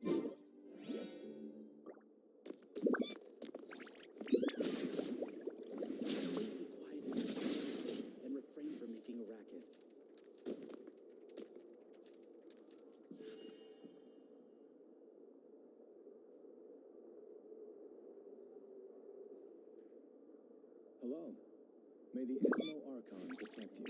and refrain from making a racket. Hello. May the Animo Archon protect you.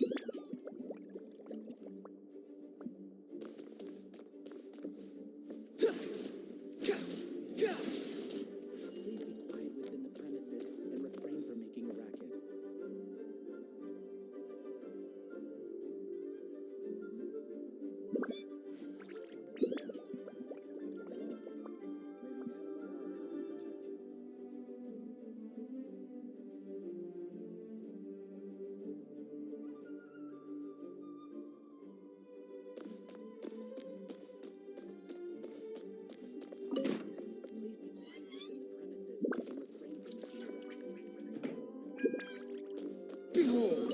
Please be quiet within the premises and refrain from making a racket. Please be quiet within the premises and refrain from making a racket. Behold!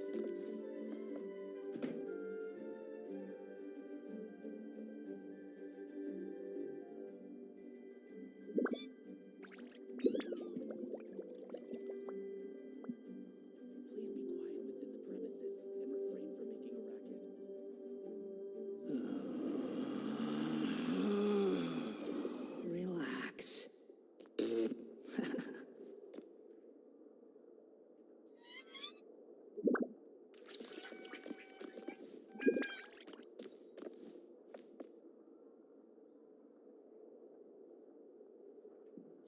Please be quiet within the premises and refrain from making a racket. Relax.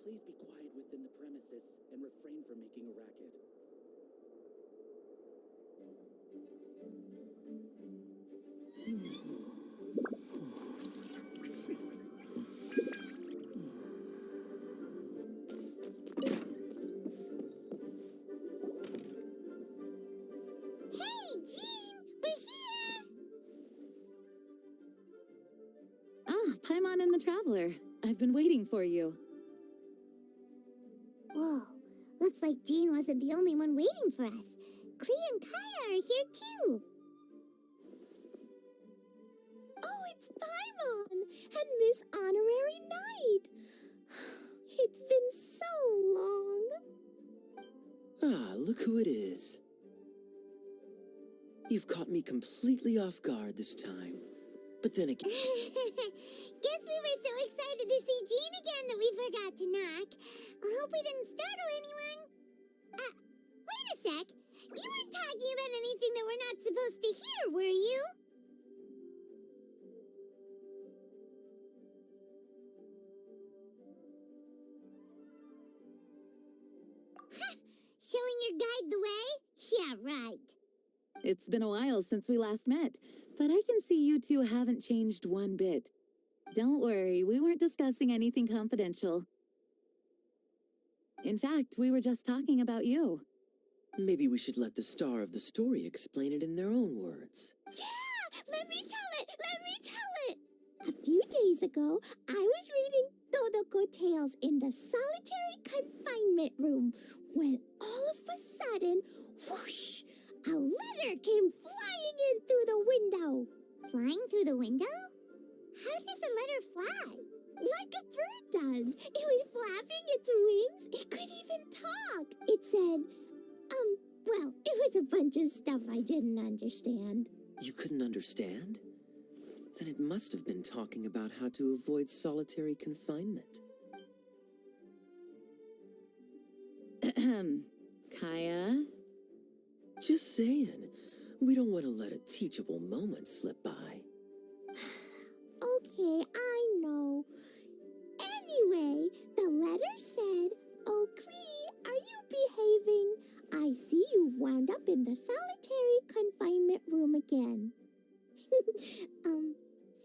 Please be quiet within the premises and refrain from making a racket. Hey, Jean! We're here! Ah, Paimon and the Traveler. I've been waiting for you. Whoa, looks like Jean wasn't the only one waiting for us. Klee and Kaya are here too. Oh, it's Paimon and Miss Honorary Knight. It's been so long. Ah, look who it is. You've caught me completely off guard this time. But then again... Guess we were so excited to see Jean again that we forgot to knock. I hope we didn't startle anyone. Wait a sec. You weren't talking about anything that we're not supposed to hear, were you? Showing your guide the way? Yeah, right. It's been a while since we last met, but I can see you two haven't changed one bit. Don't worry, we weren't discussing anything confidential. In fact, we were just talking about you. Maybe we should let the star of the story explain it in their own words. Yeah, let me tell it. A few days ago, I was reading Todoko Tales in the solitary confinement room when all of a sudden, whoosh, a letter came flying in through the window. Flying through the window? How does a letter fly? Like a bird does. It was flapping its wings. It could even talk. It said, well, it was a bunch of stuff I didn't understand. You couldn't understand? Then it must have been talking about how to avoid solitary confinement. Kaya? Just saying. We don't want to let a teachable moment slip by. Okay, I know. Anyway, the letter said, "Oh, Klee, are you behaving? I see you've wound up in the solitary confinement room again."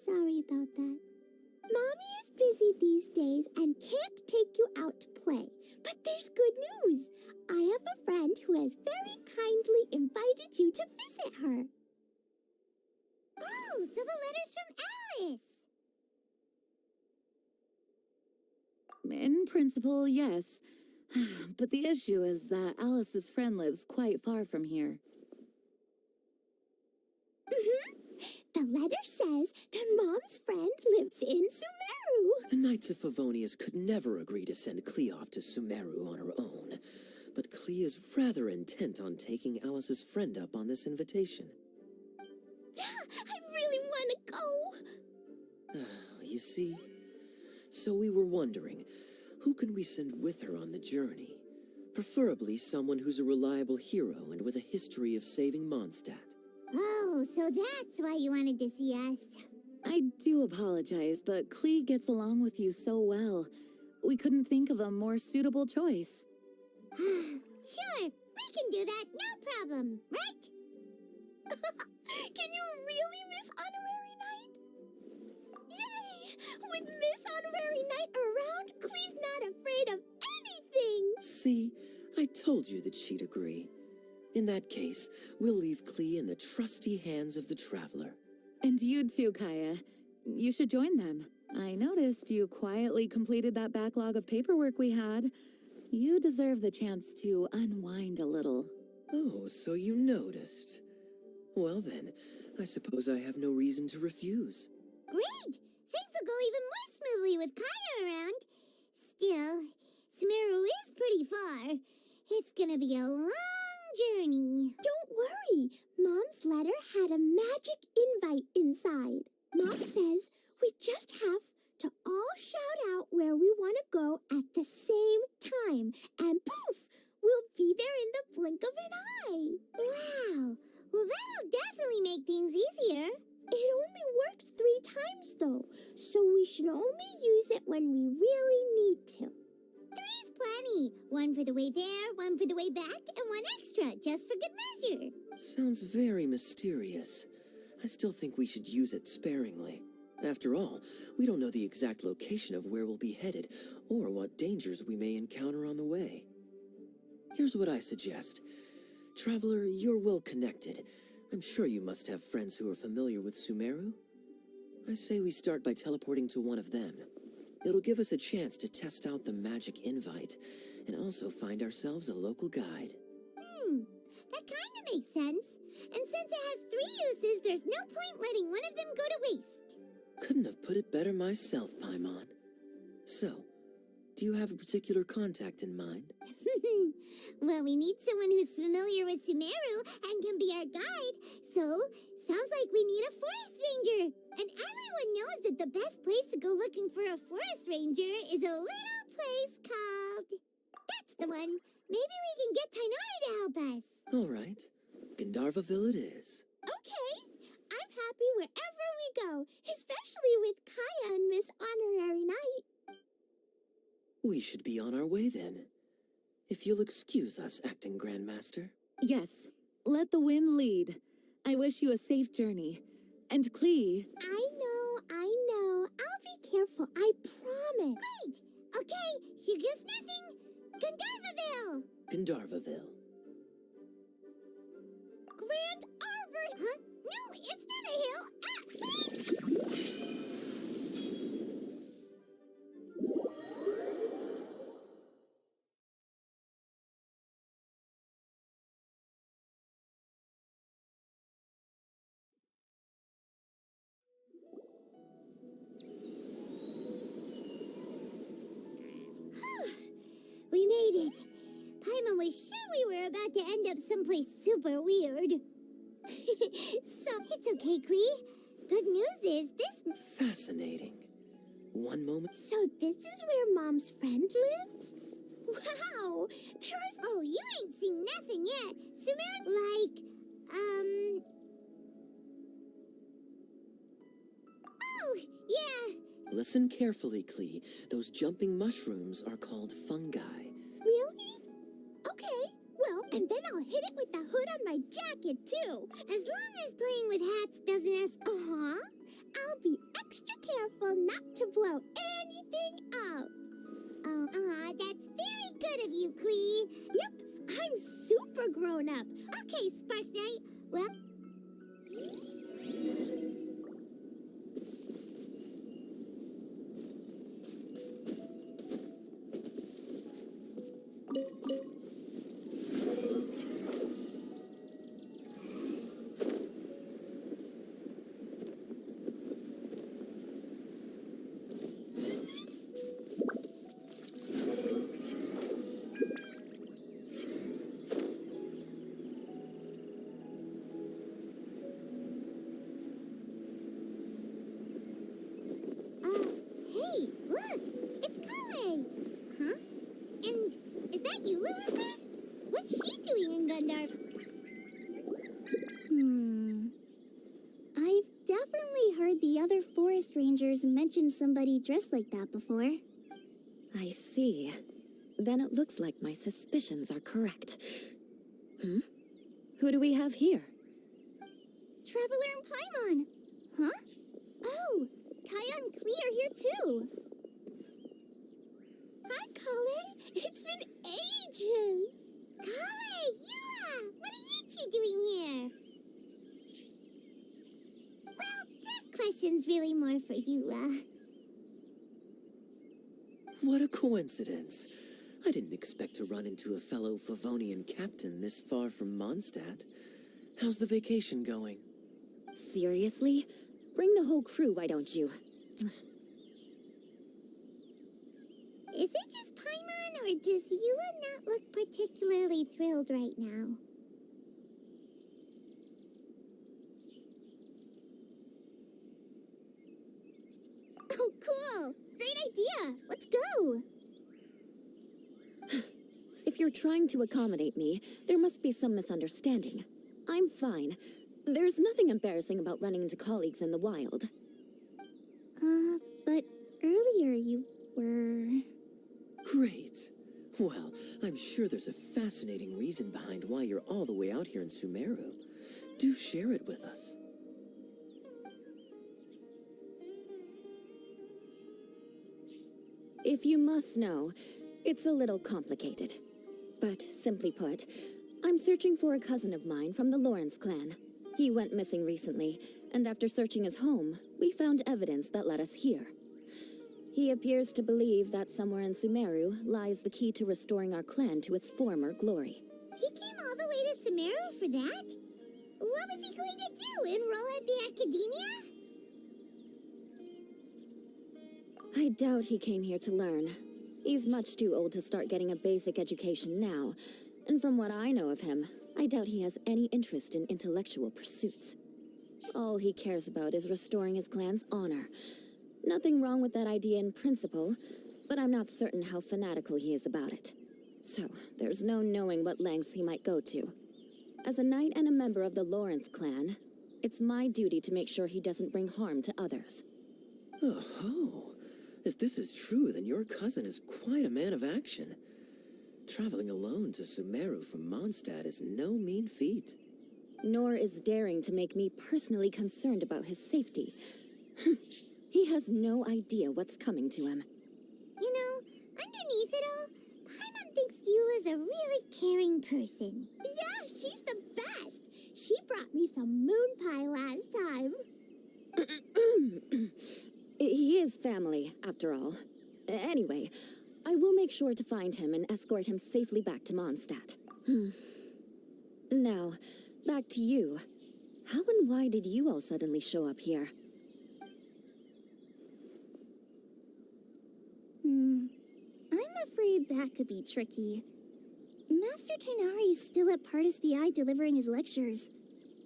Sorry about that. Mommy is busy these days and can't take you out to play. But there's good news. I have a friend who has very kindly invited you to visit her. Oh, so the letter's from Alice. In principle, yes. But the issue is that Alice's friend lives quite far from here. letter says that Mom's friend lives in Sumeru. The Knights of Favonius could never agree to send Klee off to Sumeru on her own. But Klee is rather intent on taking Alice's friend up on this invitation. Yeah, I really want to go. You see? So we were wondering, who can we send with her on the journey? Preferably someone who's a reliable hero and with a history of saving Mondstadt. Oh, so that's why you wanted to see us. I do apologize, but Klee gets along with you so well. We couldn't think of a more suitable choice. Sure, we can do that, no problem, right? Can you really miss Honorary Knight? Yay! With Miss Honorary Knight around, Klee's not afraid of anything. See, I told you that she'd agree. In that case, we'll leave Klee in the trusty hands of the Traveler. And you too, Kaya. You should join them. I noticed you quietly completed that backlog of paperwork we had. You deserve the chance to unwind a little. Oh, so you noticed. Well then, I suppose I have no reason to refuse. Great! Things will go even more smoothly with Kaya around. Still, Sumeru is pretty far. It's gonna be a long journey. Don't worry. Mom's letter had a magic invite inside. Mom says we just have to all shout out where we want to go at the same time. And poof! We'll be there in the blink of an eye. Wow! Well, that'll definitely make things easier. It only works 3 times, though, so we should only use it when we really need to. 3's plenty. 1 for the way there, 1 for the way back, and 1 extra, just for good measure. Sounds very mysterious. I still think we should use it sparingly. After all, we don't know the exact location of where we'll be headed, or what dangers we may encounter on the way. Here's what I suggest. Traveler, you're well connected. I'm sure you must have friends who are familiar with Sumeru. I say we start by teleporting to one of them. It'll give us a chance to test out the magic invite, and also find ourselves a local guide. That kind of makes sense. And since it has 3 uses, there's no point letting one of them go to waste. Couldn't have put it better myself, Paimon. So, do you have a particular contact in mind? Well, we need someone who's familiar with Sumeru and can be our guide. So, sounds like we need a forest ranger. And everyone knows that the best place to go looking for a forest ranger is a little place called... That's the one. Maybe we can get Tainari to help us. All right. Gandharvaville it is. Okay, I'm happy wherever we go, especially with Kaya and Miss Honorary Knight. We should be on our way then. If you'll excuse us, Acting Grandmaster. Yes, let the wind lead. I wish you a safe journey. And Klee... I know. I'll be careful, I promise. Great. Okay, here goes nothing. Gandharvaville. Gandharvaville. Grand Arbor! Huh? No, it's not a hill. Ah! We made it. Paimon was sure we were about to end up someplace super weird. So, it's okay, Klee. Good news is this... Fascinating. One moment. So this is where Mom's friend lives? Wow! There's... Oh, you ain't seen nothing yet. Sumeru, Oh, yeah. Listen carefully, Klee. Those jumping mushrooms are called fungi. Really? Okay, well, and then I'll hit it with the hood on my jacket, too. As long as playing with hats doesn't ask... Uh-huh. I'll be extra careful not to blow anything up. That's very good of you, Klee. Yep, I'm super grown up. Okay, Spark Knight. Well... strangers mentioned somebody dressed like that before. I see. Then it looks like my suspicions are correct. Who do we have here? Traveler and Paimon! Huh? Oh, Kaya and Klee are here too! Hi, Kale! It's been ages! Kale, Yua! What are you two doing here? Well, that question's really more for Yua. What a coincidence. I didn't expect to run into a fellow Favonian captain this far from Mondstadt. How's the vacation going? Seriously? Bring the whole crew, why don't you? Is it just Paimon, or does Yua not look particularly thrilled right now? Oh, cool! Great idea! Let's go! If you're trying to accommodate me, there must be some misunderstanding. I'm fine. There's nothing embarrassing about running into colleagues in the wild. But earlier you were... Great. Well, I'm sure there's a fascinating reason behind why you're all the way out here in Sumeru. Do share it with us. If you must know, it's a little complicated. But simply put, I'm searching for a cousin of mine from the Lawrence clan. He went missing recently, and after searching his home, we found evidence that led us here. He appears to believe that somewhere in Sumeru lies the key to restoring our clan to its former glory. He came all the way to Sumeru for that? What was he going to do, enroll at the academia? I doubt he came here to learn. He's much too old to start getting a basic education now, and from what I know of him, I doubt he has any interest in intellectual pursuits. All he cares about is restoring his clan's honor. Nothing wrong with that idea in principle, but I'm not certain how fanatical he is about it. So, there's no knowing what lengths he might go to. As a knight and a member of the Lawrence clan, it's my duty to make sure he doesn't bring harm to others. Oh-ho. If this is true, then your cousin is quite a man of action. Traveling alone to Sumeru from Mondstadt is no mean feat. Nor is daring to make me personally concerned about his safety. He has no idea what's coming to him. You know, underneath it all, Paimon thinks Yula's a really caring person. Yeah, she's the best! She brought me some moon pie last time. He is family, after all. Anyway, I will make sure to find him and escort him safely back to Mondstadt. Now, back to you. How and why did you all suddenly show up here? I'm afraid that could be tricky. Master Tighnari is still at Partis the Eye delivering his lectures.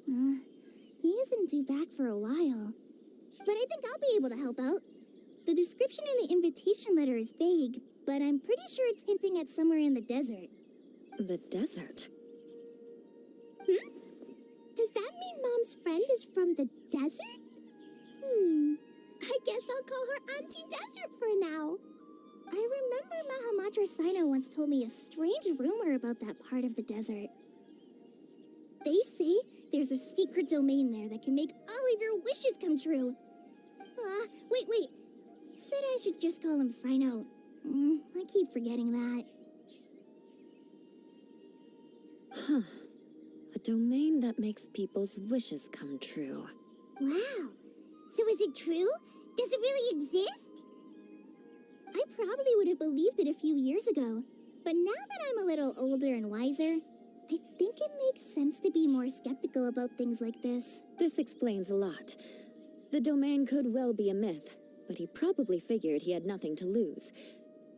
He isn't due back for a while. But I think I'll be able to help out. The description in the invitation letter is vague, but I'm pretty sure it's hinting at somewhere in the desert. The desert? Does that mean Mom's friend is from the desert? I guess I'll call her Auntie Desert for now. I remember Mahamatra Sino once told me a strange rumor about that part of the desert. They say there's a secret domain there that can make all of your wishes come true. Wait. He said I should just call him Sino. I keep forgetting that. Huh. A domain that makes people's wishes come true. Wow. So is it true? Does it really exist? I probably would have believed it a few years ago. But now that I'm a little older and wiser, I think it makes sense to be more skeptical about things like this. This explains a lot. The domain could well be a myth, but he probably figured he had nothing to lose.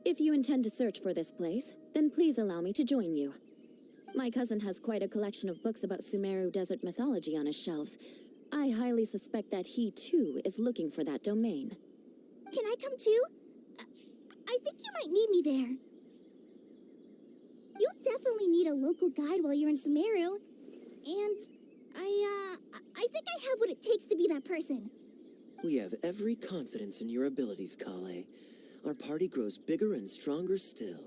If you intend to search for this place, then please allow me to join you. My cousin has quite a collection of books about Sumeru desert mythology on his shelves. I highly suspect that he, too, is looking for that domain. Can I come too? I think you might need me there. You'll definitely need a local guide while you're in Sumeru. And I think I have what it takes to be that person. We have every confidence in your abilities, Kale. Our party grows bigger and stronger still.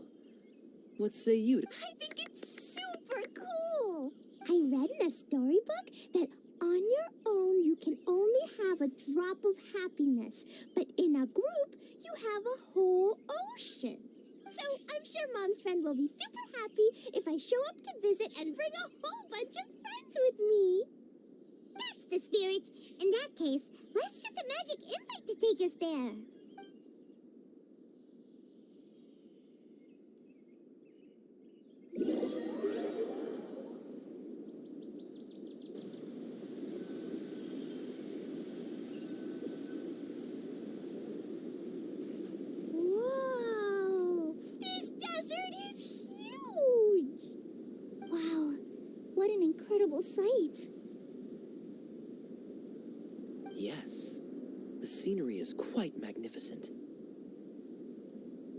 What say you? I think it's super cool. I read in a storybook that on your own you can only have a drop of happiness, but in a group you have a whole ocean. So I'm sure Mom's friend will be super happy if I show up to visit and bring a whole bunch of friends with me. That's the spirit. In that case, let's get the magic invite to take us there. Whoa! This desert is huge! Wow, what an incredible sight! Yes. The scenery is quite magnificent.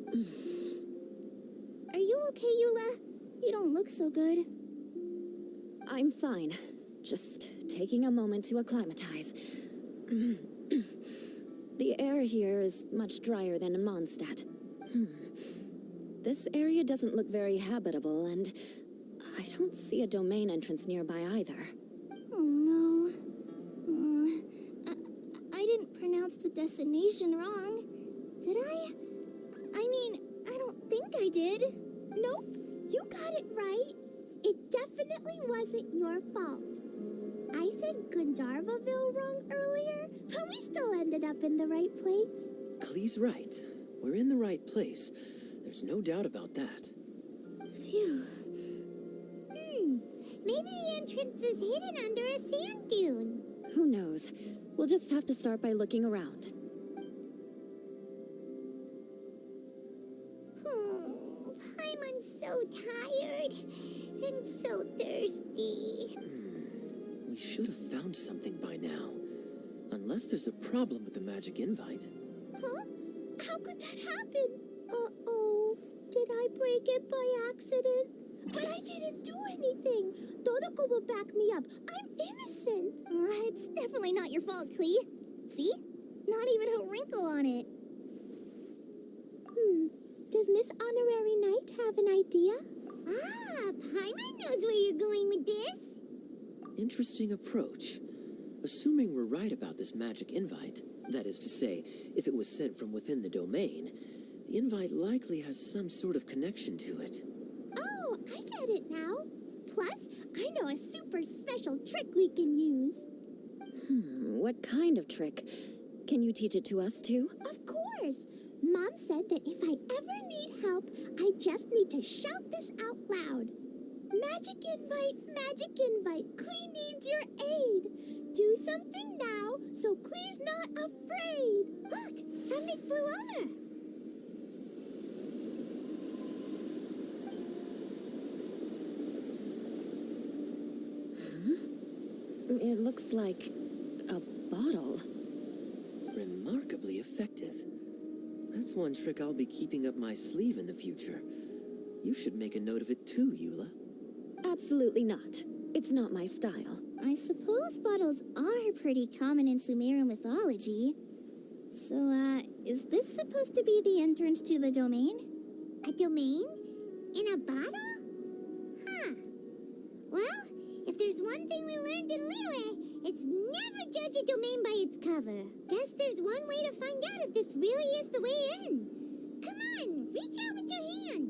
Are you okay, Eula? You don't look so good. I'm fine. Just taking a moment to acclimatize. The air here is much drier than in Mondstadt. This area doesn't look very habitable, and I don't see a domain entrance nearby either. Oh no. I didn't pronounce the destination wrong. Did I? I mean, I don't think I did. Nope, you got it right. It definitely wasn't your fault. I said Gundarvaville wrong earlier, but we still ended up in the right place. Klee's right. We're in the right place. There's no doubt about that. Phew. Maybe the entrance is hidden under a sand dune. Who knows? We'll just have to start by looking around. Paimon's so tired and so thirsty. We should have found something by now. Unless there's a problem with the magic invite. Huh? How could that happen? Uh-oh. Did I break it by accident? But I didn't do anything. Todoko will back me up. I'm innocent. It's definitely not your fault, Klee. See? Not even a wrinkle on it. Does Miss Honorary Knight have an idea? Paimon knows where you're going with this. Interesting approach. Assuming we're right about this magic invite, that is to say, if it was sent from within the domain, the invite likely has some sort of connection to it. Oh, I get it now. Plus, I know a super special trick we can use. What kind of trick? Can you teach it to us too? Of course. Mom said that if I ever need help, I just need to shout this out loud. Magic invite, Klee needs your aid. Do something now so Klee's not afraid. Look, something flew over. It looks like a bottle. Remarkably effective. That's one trick I'll be keeping up my sleeve in the future. You should make a note of it too, Eula. Absolutely not. It's not my style. I suppose bottles are pretty common in Sumerian mythology. So, is this supposed to be the entrance to the domain? A domain? In a bottle? Huh. Well, if there's one thing we learned in Liyue, it's never judge a domain by its cover. Guess there's one way to find out if this really is the way in. Come on, reach out with your hand.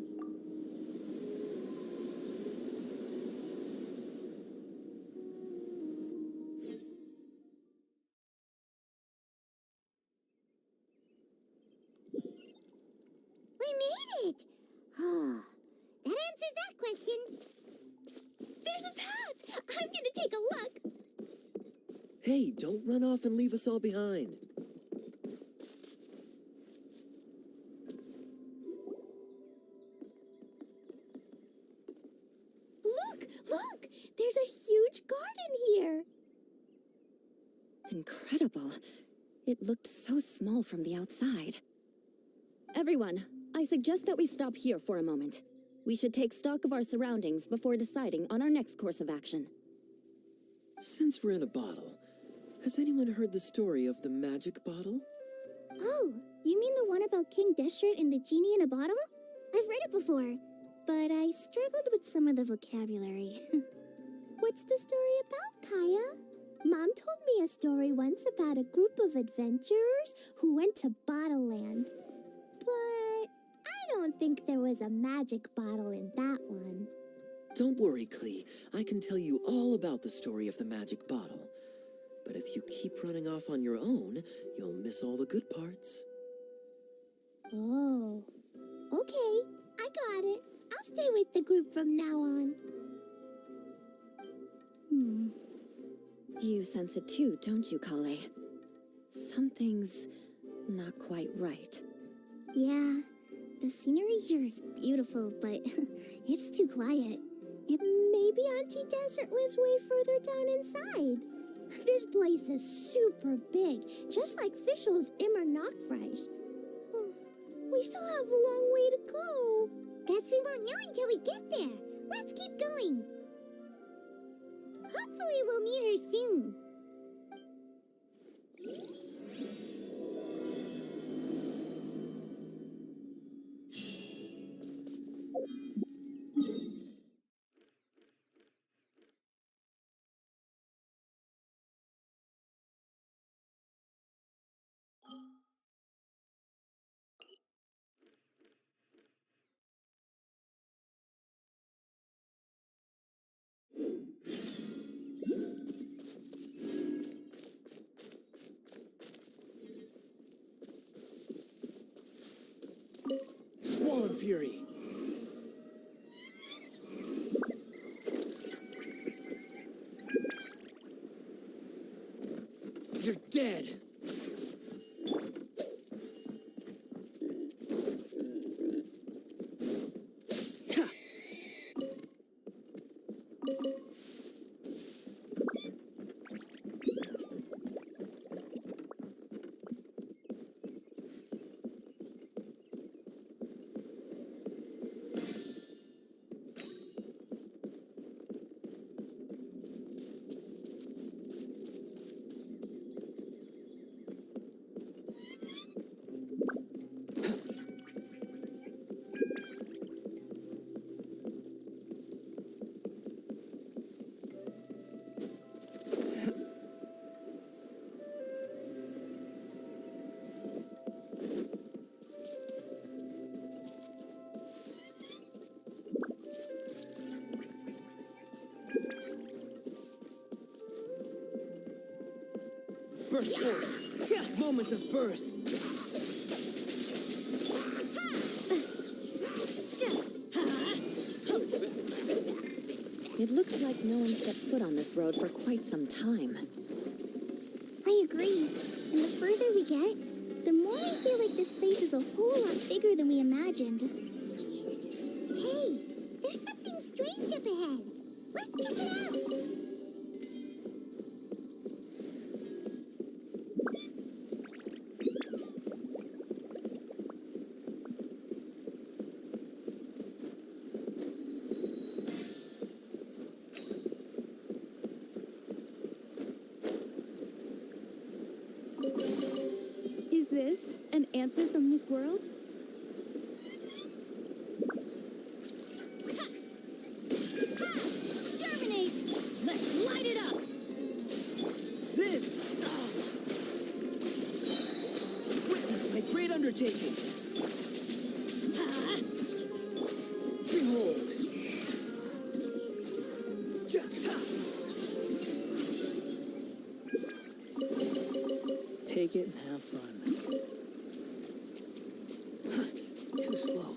We made it! That answers that question. There's a path! I'm gonna take a look! Hey, don't run off and leave us all behind. Look! There's a huge garden here! Incredible. It looked so small from the outside. Everyone, I suggest that we stop here for a moment. We should take stock of our surroundings before deciding on our next course of action. Since we're in a bottle, Has anyone heard the story of the magic bottle? Oh, you mean the one about King Destret and the genie in a bottle? I've read it before, but I struggled with some of the vocabulary. What's the story about, Kaya? Mom told me a story once about a group of adventurers who went to Bottle Land. But I don't think there was a magic bottle in that one. Don't worry, Klee. I can tell you all about the story of the magic bottle. But if you keep running off on your own, you'll miss all the good parts. Oh, okay, I got it. I'll stay with the group from now on. You sense it too, don't you, Kale? Something's not quite right. Yeah, the scenery here is beautiful, but it's too quiet. Maybe Auntie Desert lives way further down inside. This place is super big, just like Fischl's Immer Nachtreich. We still have a long way to go. Guess we won't know until we get there. Let's keep going. Hopefully we'll meet her soon. Squall Fury! You're dead! Burst forth! Yeah, moment of birth! It looks like no one set foot on this road for quite some time. I agree. And the further we get, the more I feel like this place is a whole lot bigger than we imagined. Hey, there's something strange up ahead. Let's check it out. Is this an answer from this world? Germinate! Let's light it up! This! Witness my great undertaking! Behold! Take it and have fun. Too slow.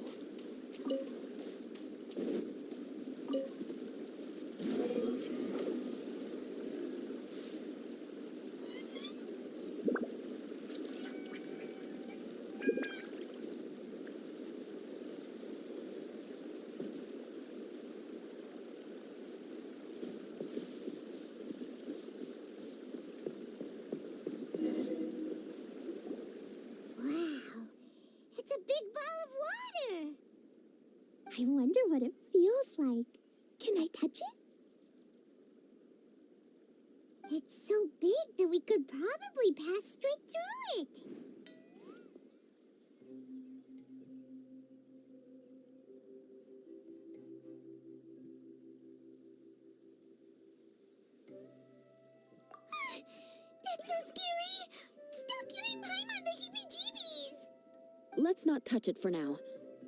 Wow, it's a big ball of water. I wonder what it feels like. Can I touch it? It's so so big that we could probably pass straight through it. That's so scary! Stop giving Paimon the heebie-jeebies! Let's not touch it for now.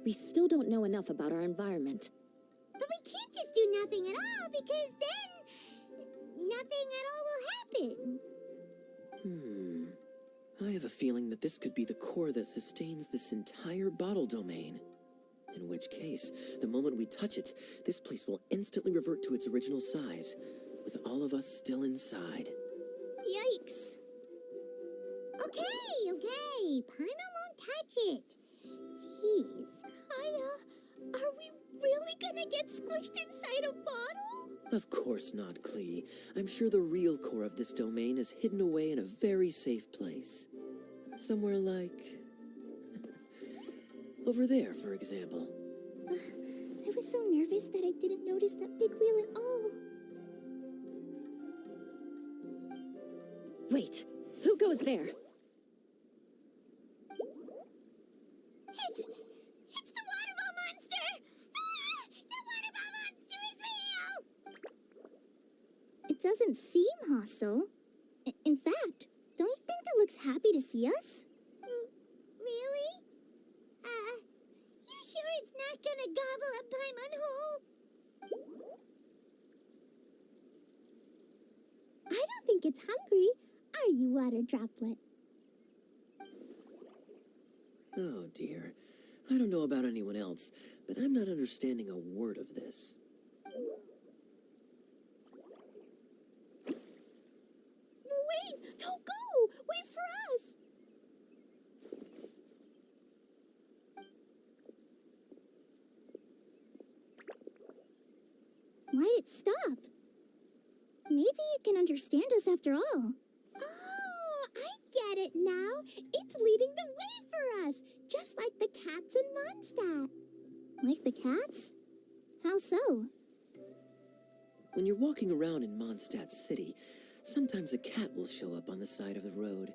We still don't know enough about our environment. But we can't just do nothing at all, because then nothing at all will happen. I have a feeling that this could be the core that sustains this entire bottle domain. In which case, the moment we touch it, this place will instantly revert to its original size, with all of us still inside. Yikes. Okay. Paimon won't touch it. Jeez. Kaya, are we really gonna get squished inside a bottle? Of course not, Klee. I'm sure the real core of this domain is hidden away in a very safe place. Somewhere like... over there, for example. I was so nervous that I didn't notice that big wheel at all. Wait, who goes there? It's the water ball monster! Ah! The water ball monster is real! It doesn't seem hostile. In fact, don't you think it looks happy to see us? Really? You sure it's not gonna gobble up Paimon whole? I don't think it's hungry. Are you, water droplet? Oh dear. I don't know about anyone else, but I'm not understanding a word of this. Wait! Don't go! Wait for us! Why'd it stop? Maybe it can understand us after all. Oh, I get it now. It's leading the way for us, just like the cats in Mondstadt. Like the cats? How so? When you're walking around in Mondstadt City, sometimes a cat will show up on the side of the road.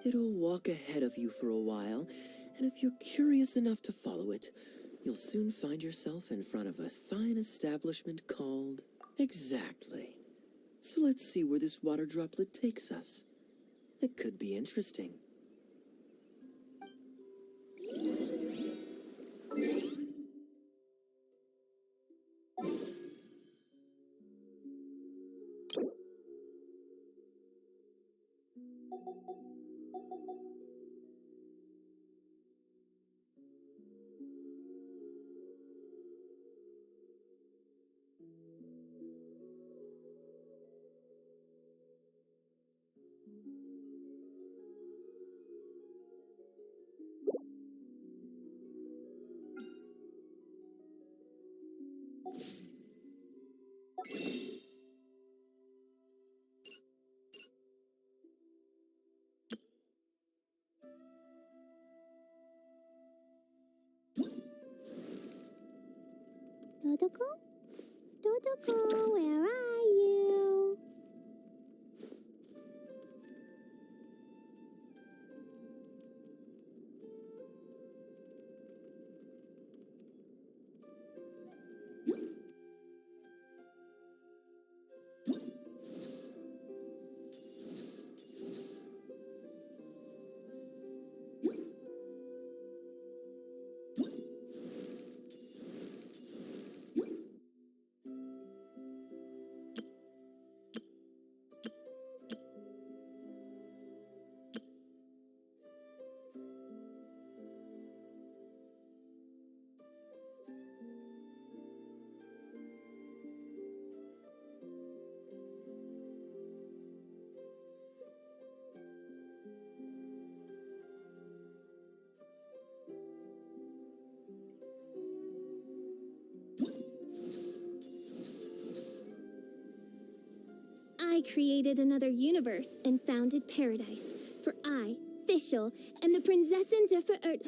It'll walk ahead of you for a while, and if you're curious enough to follow it, you'll soon find yourself in front of a fine establishment called... Exactly. So let's see where this water droplet takes us. It could be interesting. Dodoko? Dodoko, where are you? I created another universe and founded paradise. For I, Fischl, am the Prinzessin der Verirrt...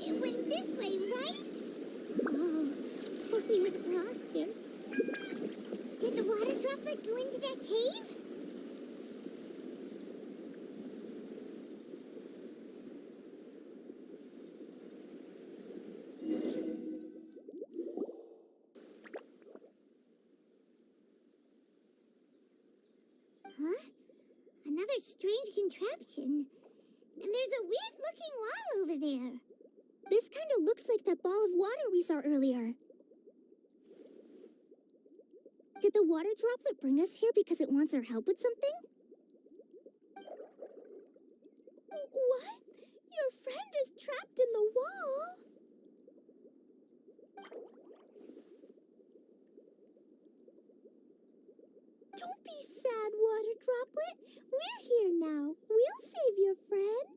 It went this way, right? Oh, hope we haven't lost him. Did the water droplet go into that cave? Huh? Another strange contraption. And there's a weird-looking wall over there. This kind of looks like that ball of water we saw earlier. Did the water droplet bring us here because it wants our help with something? What? Your friend is trapped in the wall? Don't be sad, water droplet. We're here now. We'll save your friend.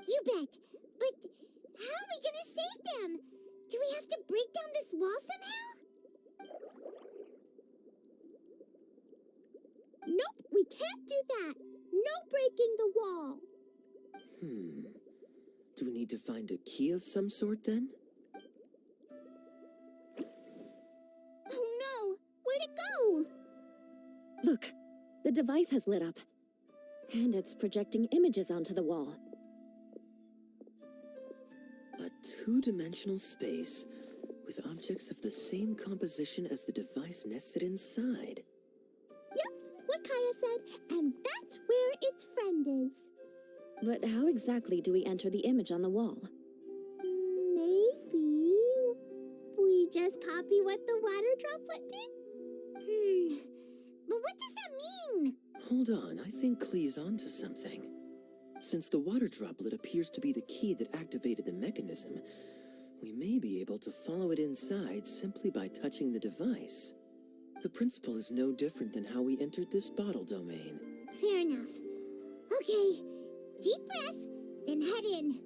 You bet. But how are we gonna save them? Do we have to break down this wall somehow? Nope, we can't do that. No breaking the wall. Do we need to find a key of some sort then? Oh no! Where'd it go? Look, the device has lit up. And it's projecting images onto the wall. A two-dimensional space with objects of the same composition as the device nested inside. Yep, what Kaya said, and that's where its friend is. But how exactly do we enter the image on the wall? Maybe we just copy what the water droplet did? But what does that mean? Hold on, I think Klee's onto something. Since the water droplet appears to be the key that activated the mechanism, we may be able to follow it inside simply by touching the device. The principle is no different than how we entered this bottle domain. Fair enough. Okay, deep breath, then head in.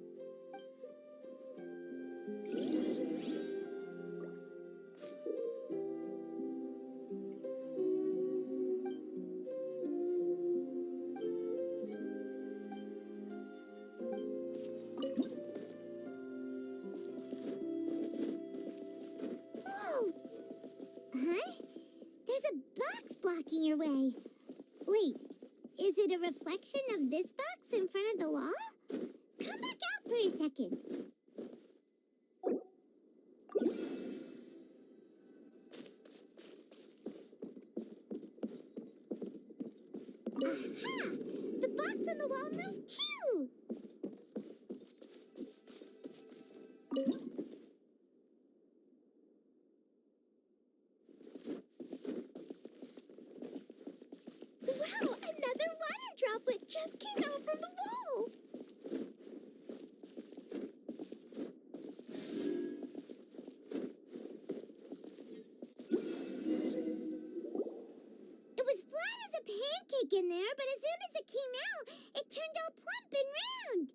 Whoa! Huh? There's a box blocking your way. Wait, is it a reflection of this box in front of the wall? Come back out for a second. Aha! The box on the wall moved too! Wow, another water droplet just came out from the wall! It was flat as a pancake in there, but as soon as it came out, it turned all plump and round.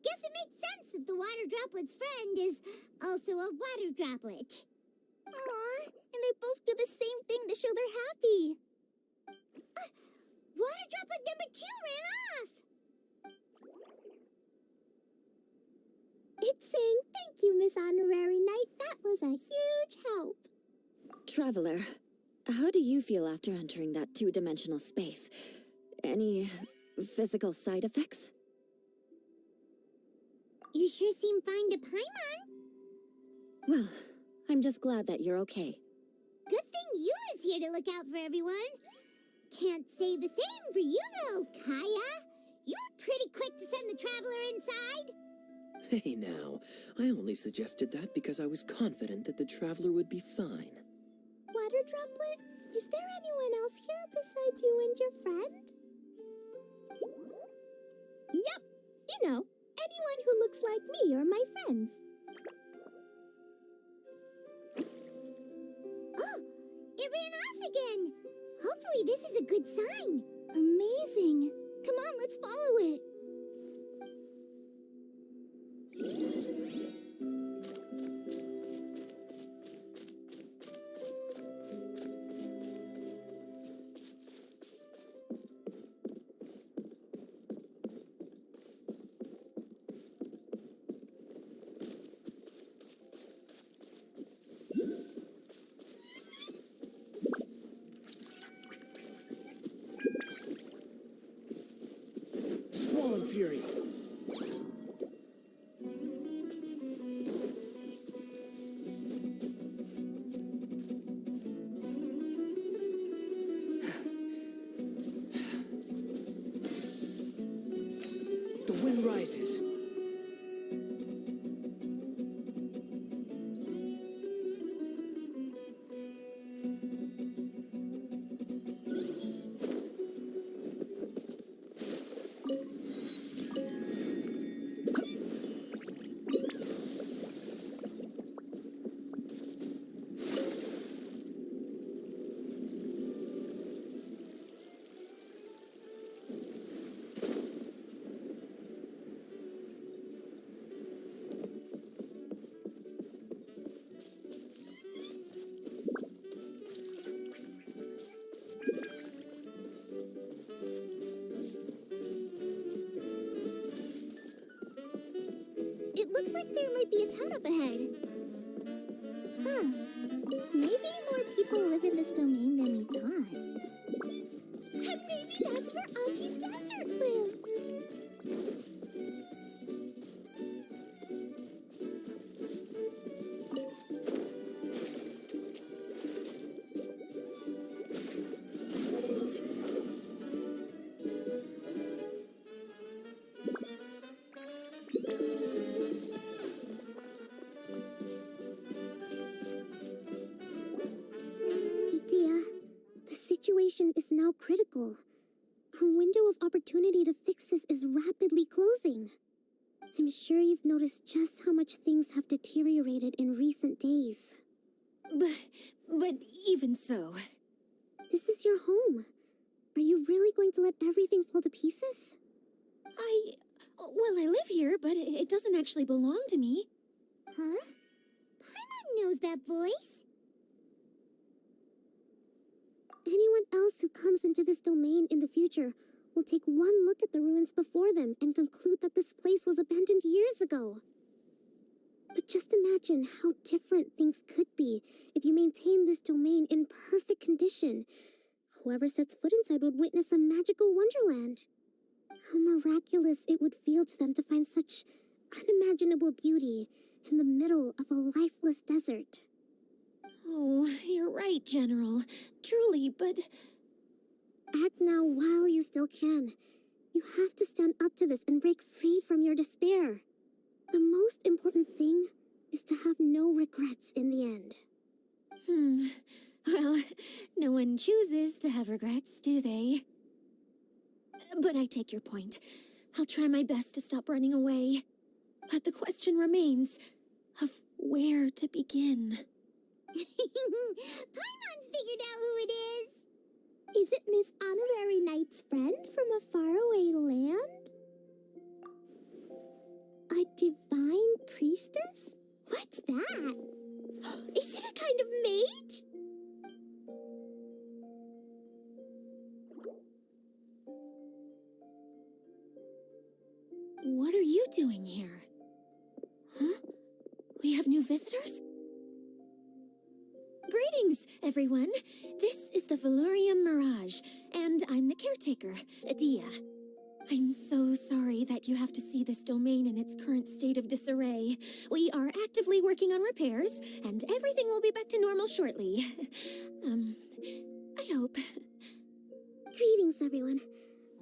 Guess it makes sense that the water droplet's friend is also a water droplet. Aw, and they both do the same thing to show they're happy. Water droplet number 2 ran off. It's saying thank you, Miss Honorary Knight. That was a huge help. Traveler, how do you feel after entering that two-dimensional space? Any physical side effects? You sure seem fine to Paimon. Well, I'm just glad that you're okay. Good thing you is here to look out for everyone. Can't say the same for you, though, Kaya. You were pretty quick to send the traveler inside. Hey now, I only suggested that because I was confident that the traveler would be fine. Water Droplet, is there anyone else here besides you and your friend? Yep, you know, anyone who looks like me or my friends. Oh, it ran off again. Hopefully this is a good sign. Amazing. Come on, let's follow it. Squall and Fury. The wind rises. It looks like there might be a town up ahead. Huh. Maybe more people live in this domain than we thought. And maybe that's where Auntie Desert lives. Idea, the situation is now critical. Our window of opportunity to fix this is rapidly closing. I'm sure you've noticed just how much things have deteriorated in recent days. But even so, This is your home. Are you really going to let everything fall to pieces? well, I live here, but it doesn't actually belong to me. Huh? Paimon knows that voice. Anyone else who comes into this domain in the future will take one look at the ruins before them and conclude that this place was abandoned years ago. But just imagine how different things could be if you maintain this domain in perfect condition. Whoever sets foot inside would witness a magical wonderland. How miraculous it would feel to them to find such unimaginable beauty in the middle of a lifeless desert. Oh, you're right, General. Truly, but Act now while you still can. You have to stand up to this and break free from your despair. The most important thing is to have no regrets in the end. well, no one chooses to have regrets, do they? But I take your point. I'll try my best to stop running away. But the question remains of where to begin. Paimon's figured out who it is. Is it Miss Honorary Knight's friend from a faraway land? A divine priestess? What's that? Is it a kind of mage? What are you doing here? Huh? We have new visitors? Greetings, everyone. This is the Valurium Mirage, and I'm the caretaker, Adia. I'm so sorry that you have to see this domain in its current state of disarray. We are actively working on repairs, and everything will be back to normal shortly. I hope. Thanks, everyone.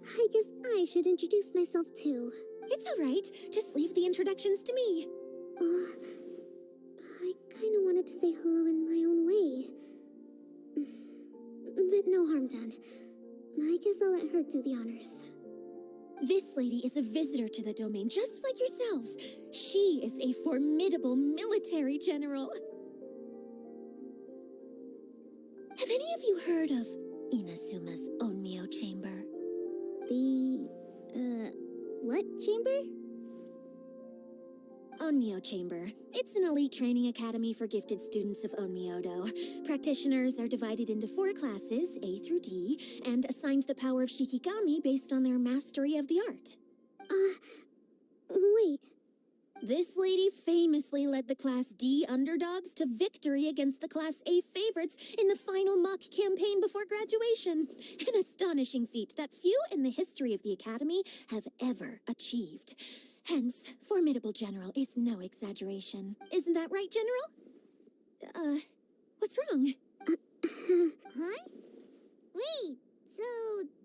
I guess I should introduce myself too. It's alright. Just leave the introductions to me. I kinda wanted to say hello in my own way. But no harm done. I guess I'll let her do the honors. This lady is a visitor to the domain, just like yourselves. She is a formidable military general. Have any of you heard of Inazuma's Onmyo Chamber? What chamber? Onmyo Chamber. It's an elite training academy for gifted students of Onmyodo. Practitioners are divided into 4 classes, A through D, and assigned the power of Shikigami based on their mastery of the art. Wait. This lady famously led the Class D underdogs to victory against the Class A favorites in the final mock campaign before graduation. An astonishing feat that few in the history of the Academy have ever achieved. Hence, formidable general is no exaggeration. Isn't that right, General? What's wrong? Huh? Wait, so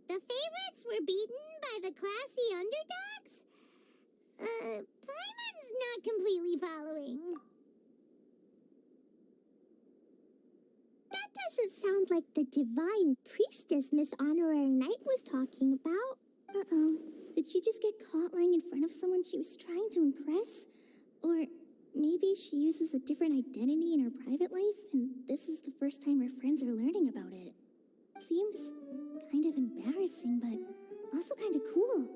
the favorites were beaten by the classy underdogs? Paimon's not completely following. That doesn't sound like the divine priestess Miss Honorary Knight was talking about. Uh-oh. Did she just get caught lying in front of someone she was trying to impress? Or maybe she uses a different identity in her private life, and this is the first time her friends are learning about it. Seems kind of embarrassing, but also kind of cool.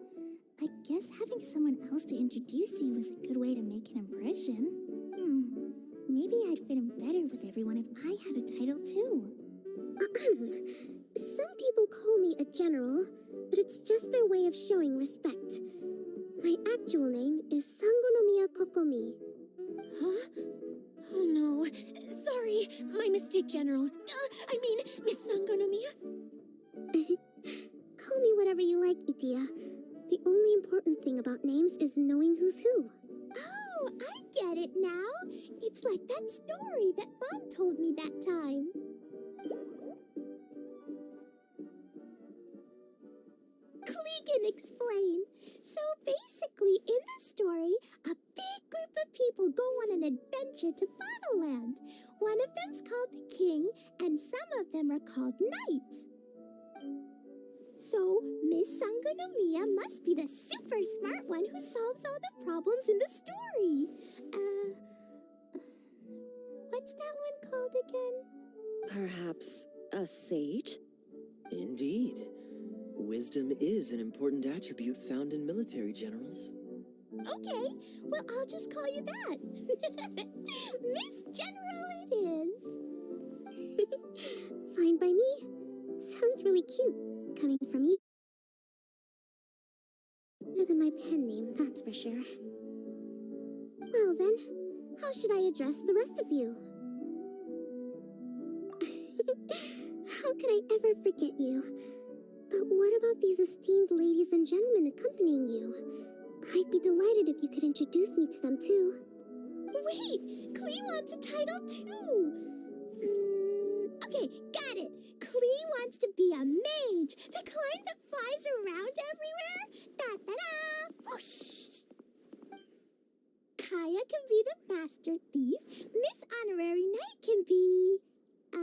I guess having someone else to introduce you is a good way to make an impression. Maybe I'd fit in better with everyone if I had a title too. Some people call me a general, but it's just their way of showing respect. My actual name is Sangonomiya Kokomi. Huh? Oh no. Sorry, my mistake, General. I mean, Miss Sangonomiya. Call me whatever you like, Itia. The only important thing about names is knowing who's who. Oh, I get it now. It's like that story that Mom told me that time. Klee can explain. So basically, in the story, a big group of people go on an adventure to Bottleland. One of them's called the King, and some of them are called Knights. So, Miss Sangonomiya must be the super smart one who solves all the problems in the story. What's that one called again? Perhaps a sage? Indeed. Wisdom is an important attribute found in military generals. Okay, well, I'll just call you that. Miss General it is. Fine by me. Sounds really cute, coming from you. Better than my pen name, that's for sure. Well then, how should I address the rest of you? How could I ever forget you? But what about these esteemed ladies and gentlemen accompanying you? I'd be delighted if you could introduce me to them too. Wait, Klee wants a title too. Okay, got it. Klee wants to be a mage, the kind that flies around everywhere. Da-da-da! Whoosh! Kaya can be the master thief. Miss Honorary Knight can be, the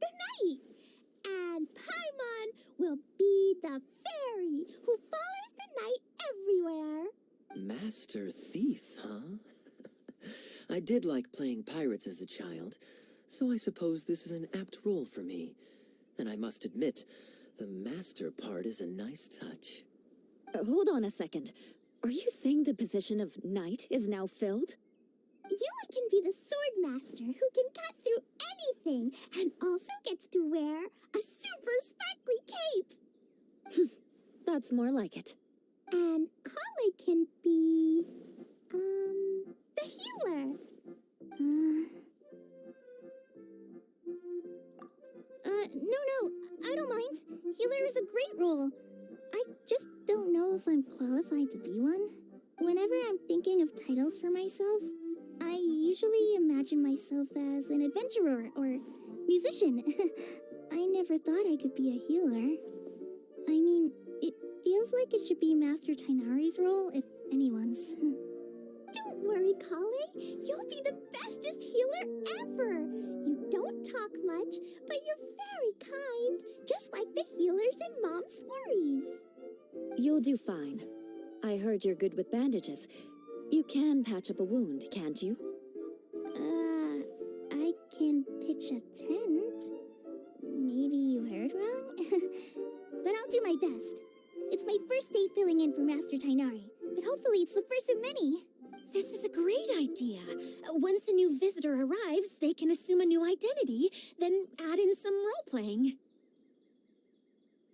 knight. And Paimon will be the fairy who follows the knight everywhere. Master thief, huh? I did like playing pirates as a child, so I suppose this is an apt role for me. And I must admit, the master part is a nice touch. Hold on a second. Are you saying the position of knight is now filled? Yula can be the sword master who can cut through anything and also gets to wear a super sparkly cape. That's more like it. And Kale can be, the healer. No, I don't mind. Healer is a great role. I just don't know if I'm qualified to be one. Whenever I'm thinking of titles for myself, I usually imagine myself as an adventurer or musician. I never thought I could be a healer. I mean, it feels like it should be Master Tainari's role, if anyone's. Don't worry, Kale. You'll be the bestest healer ever. You don't talk much, but you're very kind, just like the healers in Mom's stories. You'll do fine. I heard you're good with bandages. You can patch up a wound, can't you? I can pitch a tent. Maybe you heard wrong? But I'll do my best. It's my first day filling in for Master Tainari, but hopefully it's the first of many. This is a great idea. Once a new visitor arrives, they can assume a new identity, then add in some role-playing.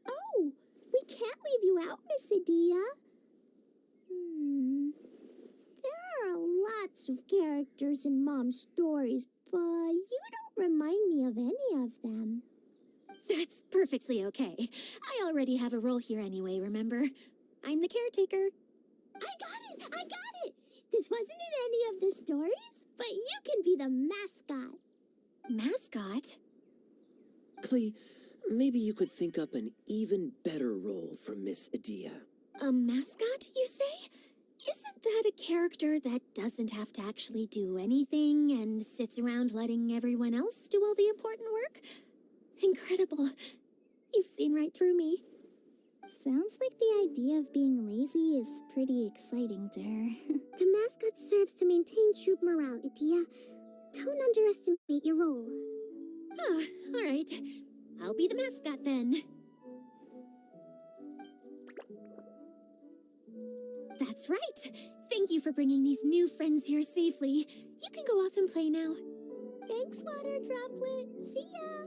Oh, we can't leave you out, Miss Adia. There are lots of characters in Mom's stories, but you don't remind me of any of them. That's perfectly okay. I already have a role here anyway, remember? I'm the caretaker. I got it! This wasn't in any of the stories, but you can be the mascot. Mascot? Klee, maybe you could think up an even better role for Miss Adia. A mascot, you say? Isn't that a character that doesn't have to actually do anything and sits around letting everyone else do all the important work? Incredible. You've seen right through me. Sounds like the idea of being lazy is pretty exciting to her. The mascot serves to maintain troop morale, Adia. Don't underestimate your role. Oh, all right. I'll be the mascot then. That's right. Thank you for bringing these new friends here safely. You can go off and play now. Thanks, Water Droplet. See ya!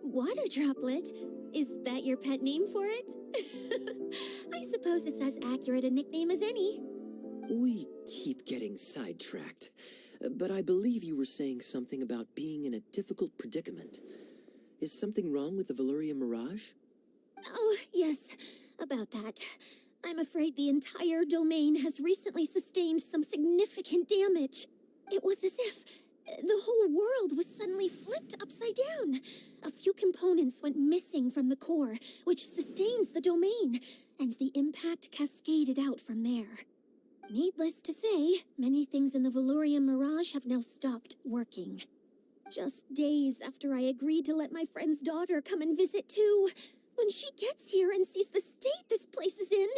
Water Droplet? Is that your pet name for it? I suppose it's as accurate a nickname as any. We keep getting sidetracked, but I believe you were saying something about being in a difficult predicament. Is something wrong with the Valyria Mirage? Oh, yes, about that. I'm afraid the entire domain has recently sustained some significant damage. It was as if the whole world was suddenly flipped upside down. A few components went missing from the core, which sustains the domain, and the impact cascaded out from there. Needless to say, many things in the Valyria Mirage have now stopped working. Just days after I agreed to let my friend's daughter come and visit too. When she gets here and sees the state this place is in...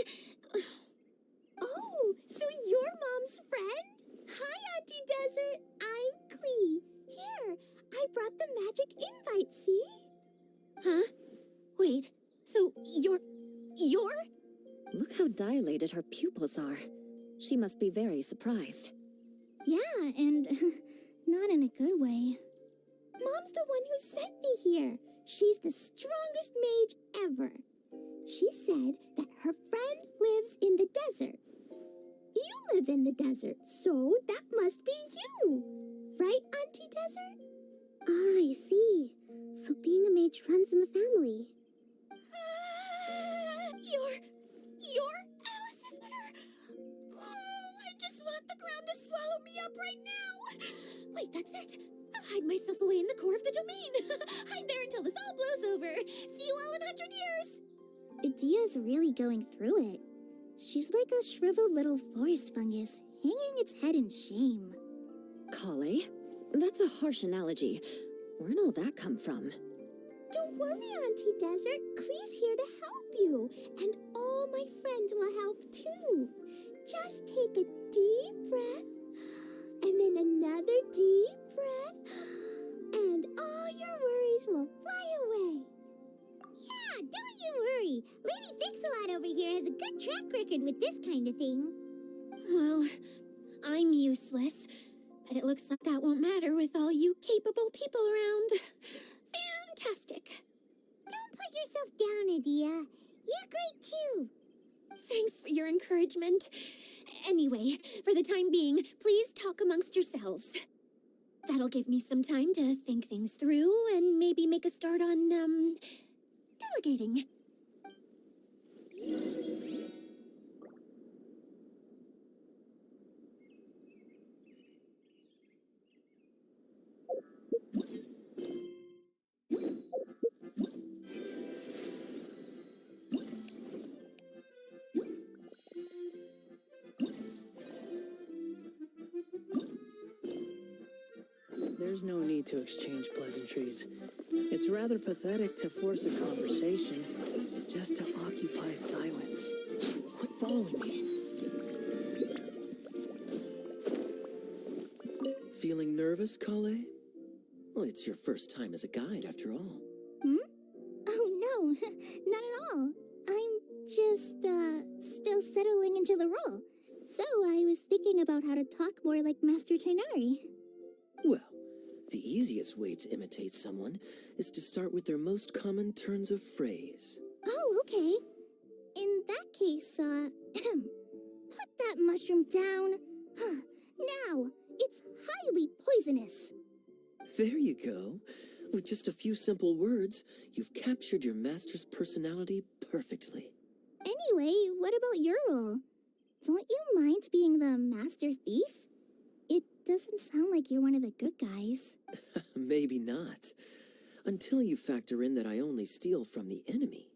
Oh, so you're Mom's friend? Hi, Auntie Desert. I'm Klee. Here, I brought the magic invite, see? Huh? Wait, so you're... Look how dilated her pupils are. She must be very surprised. Yeah, and not in a good way. Mom's the one who sent me here. She's the strongest mage ever. She said that her friend lives in the desert. You live in the desert, so that must be you. Right, Auntie Desert? Ah, I see. So being a mage runs in the family. You're Alice's daughter? Oh, I just want the ground to swallow me up right now. Wait, that's it. I'll hide myself away in the core of the domain. Hide there until this all blows over. See you all in 100 years. Adia's really going through it. She's like a shriveled little forest fungus, hanging its head in shame. Kale? That's a harsh analogy. Where'd all that come from? Don't worry, Auntie Desert. Klee's here to help you, and all my friends will help too. Just take a deep breath, and then another deep breath, and all your worries will fly away. Yeah, don't you worry. Lady Fix-a-Lot over here has a good track record with this kind of thing. Well, I'm useless, but it looks like that won't matter with all you capable people around. Fantastic. Don't put yourself down, Adia. You're great too. Thanks for your encouragement. Anyway, for the time being, please talk amongst yourselves. That'll give me some time to think things through and maybe make a start on, delegating. There's no need to exchange pleasantries. It's rather pathetic to force a conversation just to occupy silence. Quit following me. Feeling nervous, Kale? Well, it's your first time as a guide, after all. Oh, no, not at all. I'm just, still settling into the role. So I was thinking about how to talk more like Master Tainari. Well, the easiest way to imitate someone is to start with their most common turns of phrase. Oh, okay. In that case, put that mushroom down. Now, it's highly poisonous. There you go. With just a few simple words, you've captured your master's personality perfectly. Anyway, what about your role? Don't you mind being the master thief? It doesn't sound like you're one of the good guys. Maybe not. Until you factor in that I only steal from the enemy.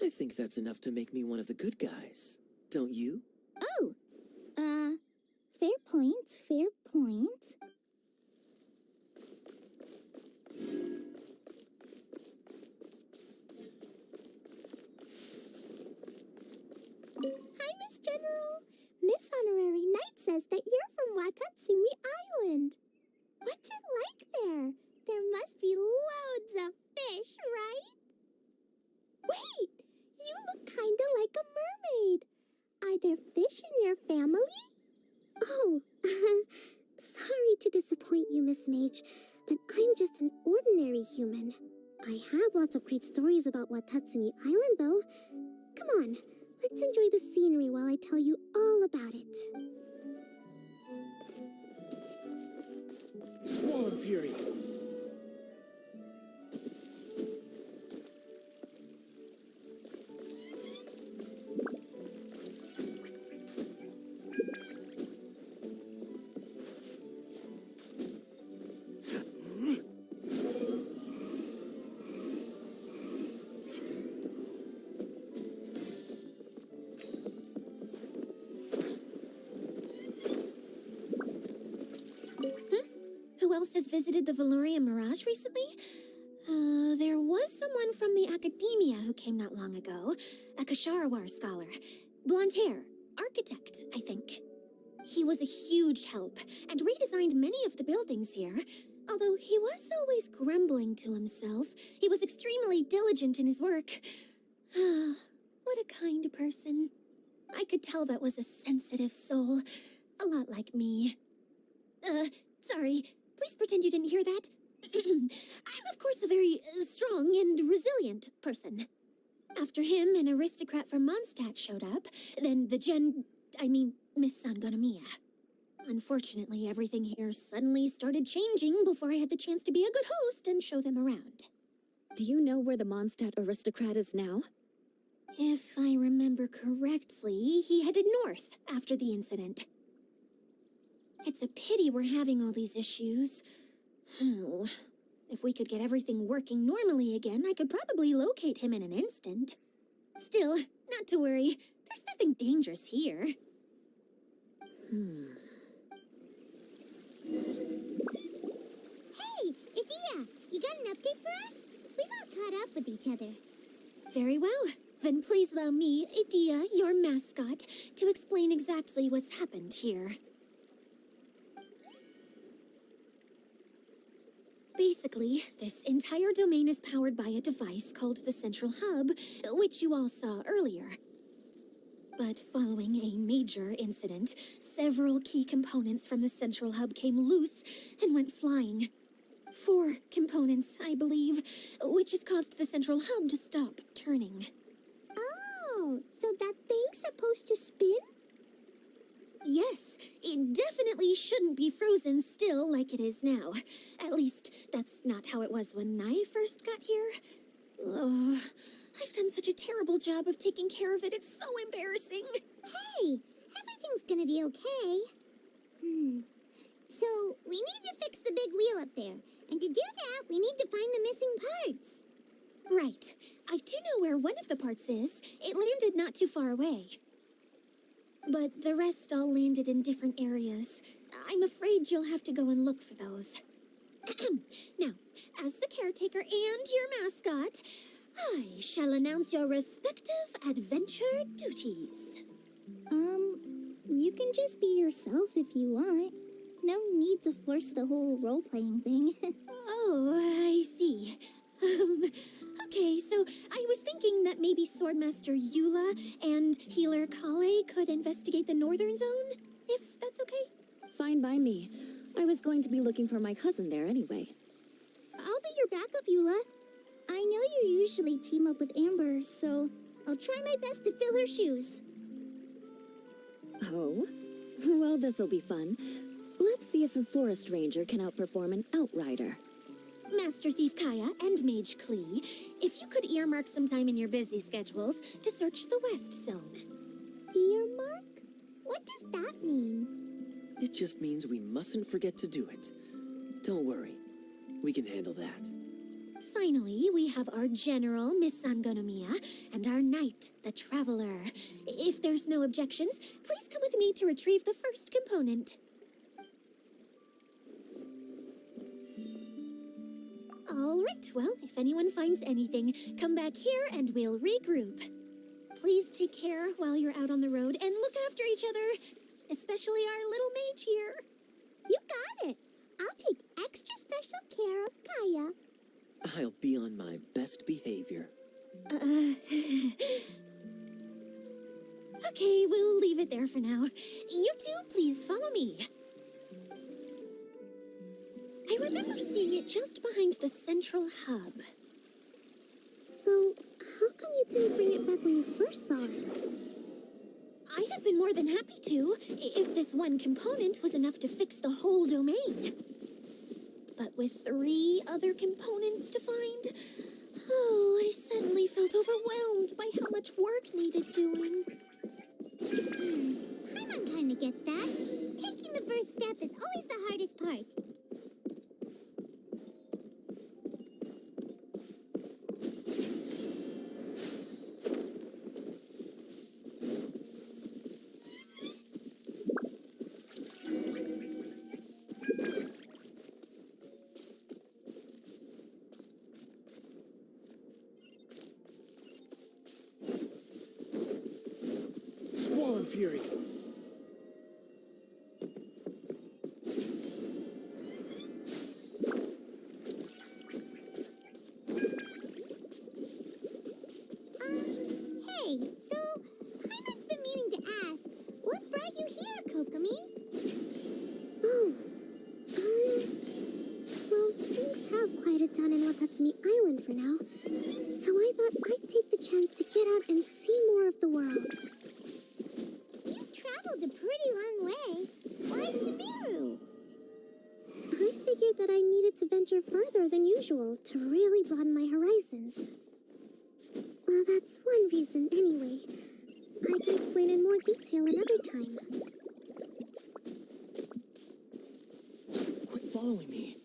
I think that's enough to make me one of the good guys. Don't you? Oh, fair point, fair point. Hi, Miss General. Miss Honorary Knight says that you're from Watatsumi Island. What's it like there? There must be loads of fish, right? Wait, you look kinda like a mermaid. Are there fish in your family? Oh, sorry to disappoint you, Miss Mage, but I'm just an ordinary human. I have lots of great stories about Watatsumi Island, though. Come on, let's enjoy the scenery while I tell you all about it. Squall and Fury. Who else has visited the Valoria Mirage recently? There was someone from the academia who came not long ago. A Kasharawar scholar. Blonde hair. Architect, I think. He was a huge help and redesigned many of the buildings here. Although he was always grumbling to himself, he was extremely diligent in his work. What a kind person. I could tell that was a sensitive soul. A lot like me. Sorry. Please pretend you didn't hear that. I'm, of course, a very strong and resilient person. After him, an aristocrat from Mondstadt showed up, then Miss Sangonomiya. Unfortunately, everything here suddenly started changing before I had the chance to be a good host and show them around. Do you know where the Mondstadt aristocrat is now? If I remember correctly, he headed north after the incident. It's a pity we're having all these issues. Oh, if we could get everything working normally again, I could probably locate him in an instant. Still, not to worry. There's nothing dangerous here. Hey, Idia, you got an update for us? We've all caught up with each other. Very well. Then please allow me, Idia, your mascot, to explain exactly what's happened here. Basically, this entire domain is powered by a device called the Central Hub, which you all saw earlier. But following a major incident, several key components from the Central Hub came loose and went flying. 4 components, I believe, which has caused the Central Hub to stop turning. Oh, so that thing's supposed to spin? Yes, it definitely shouldn't be frozen still like it is now. At least, that's not how it was when I first got here. Oh, I've done such a terrible job of taking care of it, it's so embarrassing. Hey, everything's gonna be okay. So, we need to fix the big wheel up there. And to do that, we need to find the missing parts. Right. I do know where one of the parts is. It landed not too far away. But the rest all landed in different areas. I'm afraid you'll have to go and look for those. Now, as the caretaker and your mascot, I shall announce your respective adventure duties. You can just be yourself if you want. No need to force the whole role-playing thing. Oh, I see. Okay, so I was thinking that maybe Swordmaster Eula and Healer Kale could investigate the Northern Zone, if that's okay? Fine by me. I was going to be looking for my cousin there anyway. I'll be your backup, Eula. I know you usually team up with Amber, so I'll try my best to fill her shoes. Oh? Well, this'll be fun. Let's see if a forest ranger can outperform an outrider. Master Thief Kaya and Mage Klee, if you could earmark some time in your busy schedules to search the West Zone. Earmark? What does that mean? It just means we mustn't forget to do it. Don't worry. We can handle that. Finally, we have our General, Miss Sangonomiya, and our Knight, the Traveler. If there's no objections, please come with me to retrieve the first component. All right, well, if anyone finds anything, come back here and we'll regroup. Please take care while you're out on the road and look after each other, especially our little mage here. You got it. I'll take extra special care of Kaya. I'll be on my best behavior. Okay, we'll leave it there for now. You two, please follow me. I remember seeing it just behind the central hub. So, how come you didn't bring it back when you first saw it? I'd have been more than happy to, if this one component was enough to fix the whole domain. But with 3 other components to find, oh, I suddenly felt overwhelmed by how much work needed doing. Paimon kinda gets that. Taking the first step is always the hardest part. Squall and Fury. Hey, so Paimon's been meaning to ask, what brought you here, Kokomi? Oh, well, things have quieted down in Watatsumi Island for now, so I thought I'd take the chance to get out and see more of the world. You've traveled a pretty long way. Why Sumeru? I figured that I needed to venture further than usual to really broaden my horizons. Well, that's one reason anyway. I can explain in more detail another time. Quit following me.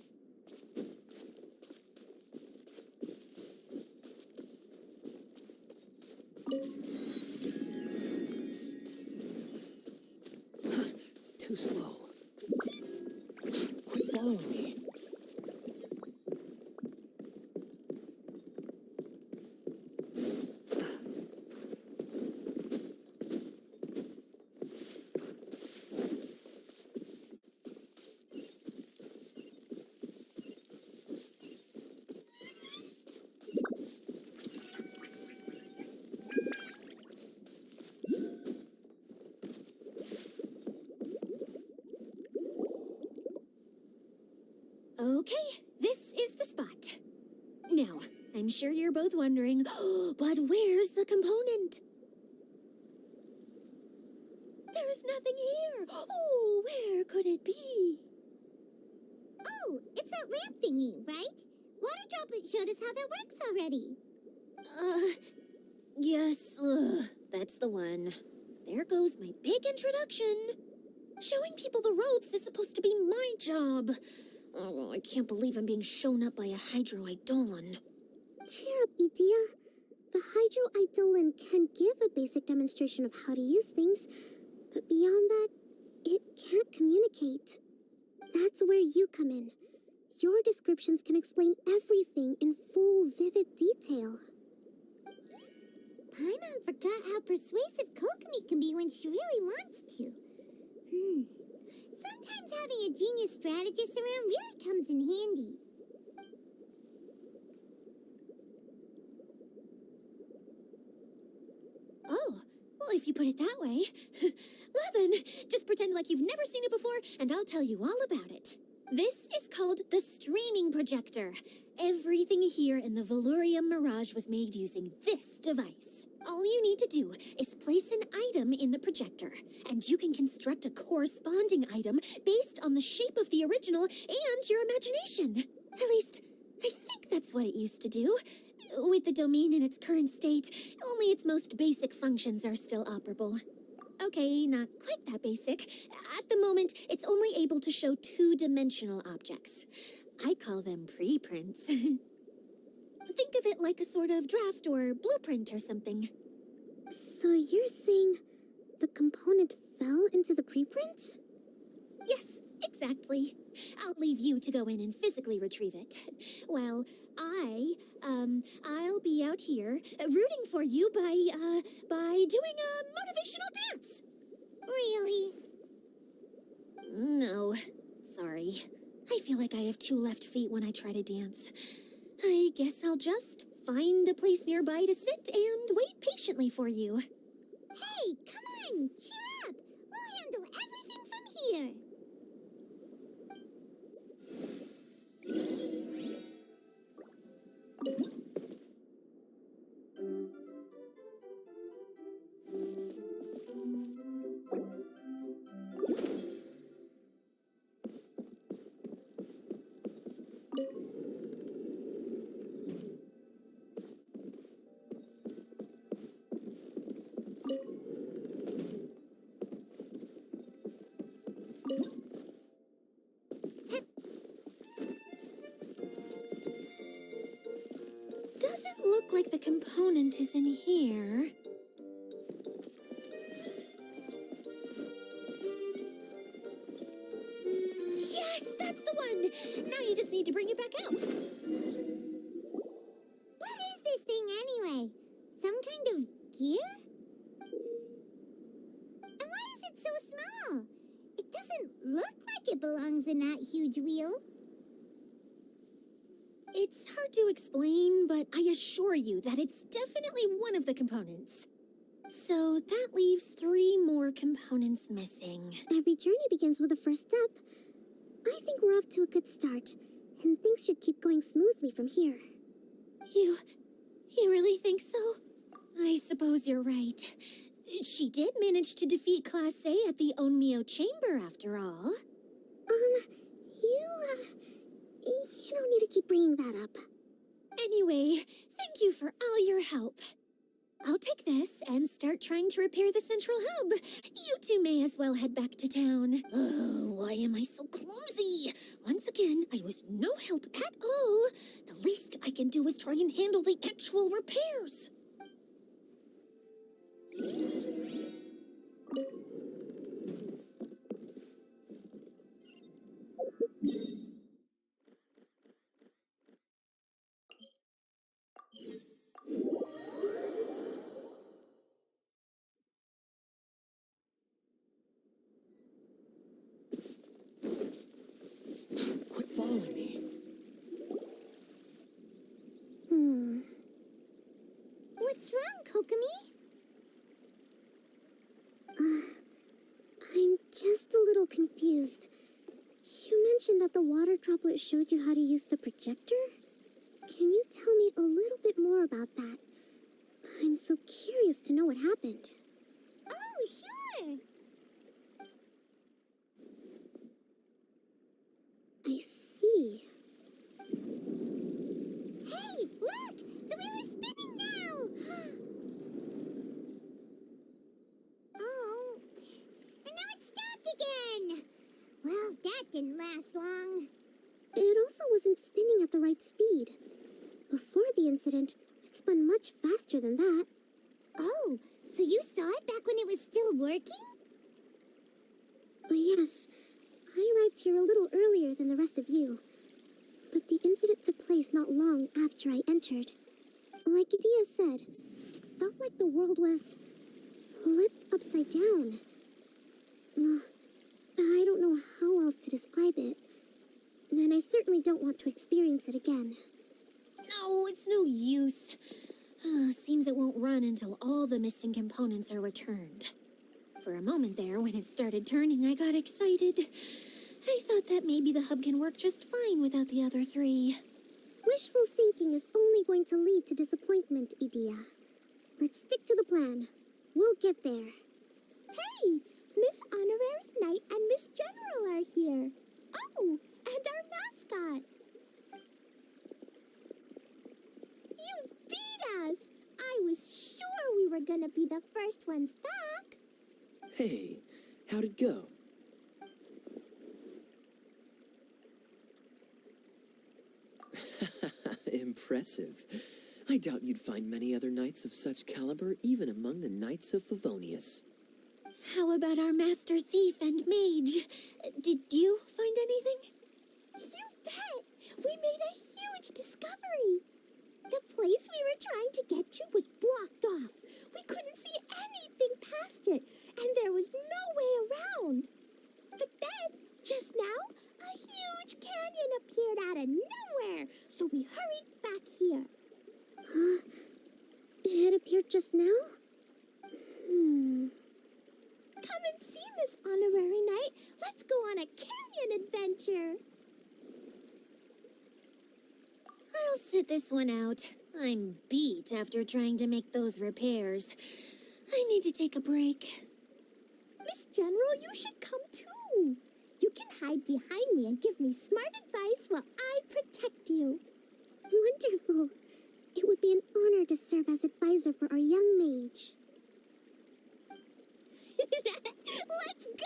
Too slow. Quit following me. Okay, this is the spot. Now, I'm sure you're both wondering, but where's the component? There's nothing here. Oh, where could it be? Oh, it's that lamp thingy, right? Water Droplet showed us how that works already. Yes, that's the one. There goes my big introduction. Showing people the ropes is supposed to be my job. Oh, I can't believe I'm being shown up by a Hydro Eidolon. Cheer up, Edea. The Hydro Eidolon can give a basic demonstration of how to use things, but beyond that, it can't communicate. That's where you come in. Your descriptions can explain everything in full, vivid detail. Paimon forgot how persuasive Kokomi can be when she really wants to. Sometimes having a genius strategist around really comes in handy. Oh, well, if you put it that way. Well then, just pretend like you've never seen it before, and I'll tell you all about it. This is called the streaming projector. Everything here in the Valurium Mirage was made using this device. All you need to do is place an item in the projector, and you can construct a corresponding item based on the shape of the original and your imagination. At least, I think that's what it used to do. With the domain in its current state, only its most basic functions are still operable. Okay, not quite that basic. At the moment, it's only able to show two-dimensional objects. I call them preprints. Think of it like a sort of draft or blueprint or something. So you're saying the component fell into the preprints? Yes, exactly. I'll leave you to go in and physically retrieve it. While I'll be out here rooting for you by doing a motivational dance. Really? No, sorry. I feel like I have two left feet when I try to dance. I guess I'll just find a place nearby to sit and wait patiently for you. Hey, come on, cheer up. We'll handle everything from here. Doesn't look like the component is in here. Yes, that's the one! Now you just need to bring it back out. What is this thing anyway? Some kind of gear? And why is it so small? It doesn't look like it belongs in that huge wheel. It's hard to explain, but I assure you that it's definitely one of the components. So that leaves 3 more components missing. Every journey begins with a first step. I think we're off to a good start, and things should keep going smoothly from here. You really think so? I suppose you're right. She did manage to defeat Class A at the Onmyo Chamber, after all. You don't need to keep bringing that up. Anyway, thank you for all your help. I'll take this and start trying to repair the central hub. You two may as well head back to town. Oh, why am I so clumsy? Once again, I was no help at all. The least I can do is try and handle the actual repairs. Quit following me. What's wrong, Kokomi? I'm just a little confused. You mentioned that the water droplet showed you how to use the projector? Can you tell me a little bit more about that? I'm so curious to know what happened. Oh, sure. I see. Hey, look! The wheel is spinning now! Oh, and now it's stopped again! Well, that didn't last long. It also wasn't spinning at the right speed. Before the incident, it spun much faster than that. Oh, so you saw it back when it was still working? Yes, I arrived here a little earlier than the rest of you. long after I entered. Like Adia said, it felt like the world was flipped upside down. I don't know how else to describe it, and I certainly don't want to experience it again. No, it's no use. Seems it won't run until all the missing components are returned. For a moment there, when it started turning, I got excited. I thought that maybe the hub can work just fine without the other three. Wishful thinking is only going to lead to disappointment, Idia. Let's stick to the plan. We'll get there. Hey, Miss Honorary Knight and Miss General are here. Oh, and our mascot. You beat us! I was sure we were gonna be the first ones back. Hey, how'd it go? Impressive. I doubt you'd find many other knights of such caliber even among the Knights of Favonius. How about our master thief and mage? Did you find anything? You bet! We made a huge discovery. The place we were trying to get to was blocked off. We couldn't see anything past it, and there was no way around. But then, just now, a huge canyon appeared out of nowhere, so we hurried back here. Huh? It appeared just now? Come and see, Miss Honorary Knight. Let's go on a canyon adventure. I'll sit this one out. I'm beat after trying to make those repairs. I need to take a break. Miss General, you should come too. You can hide behind me and give me smart advice while I protect you. Wonderful. It would be an honor to serve as advisor for our young mage. Let's go!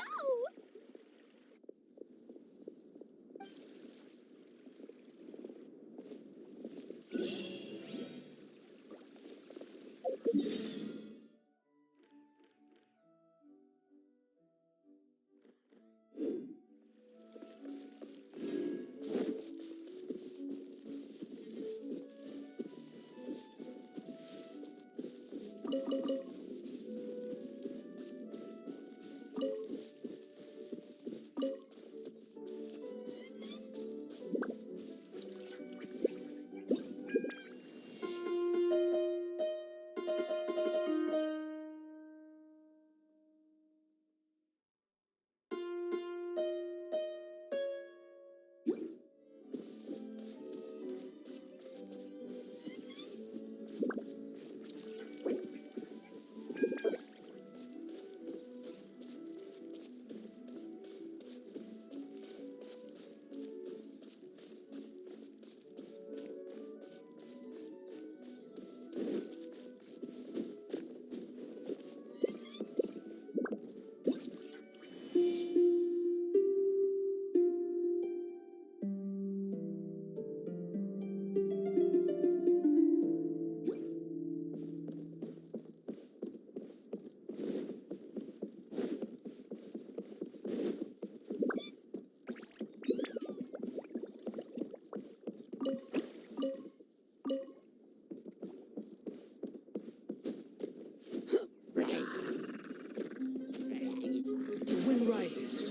The wind rises.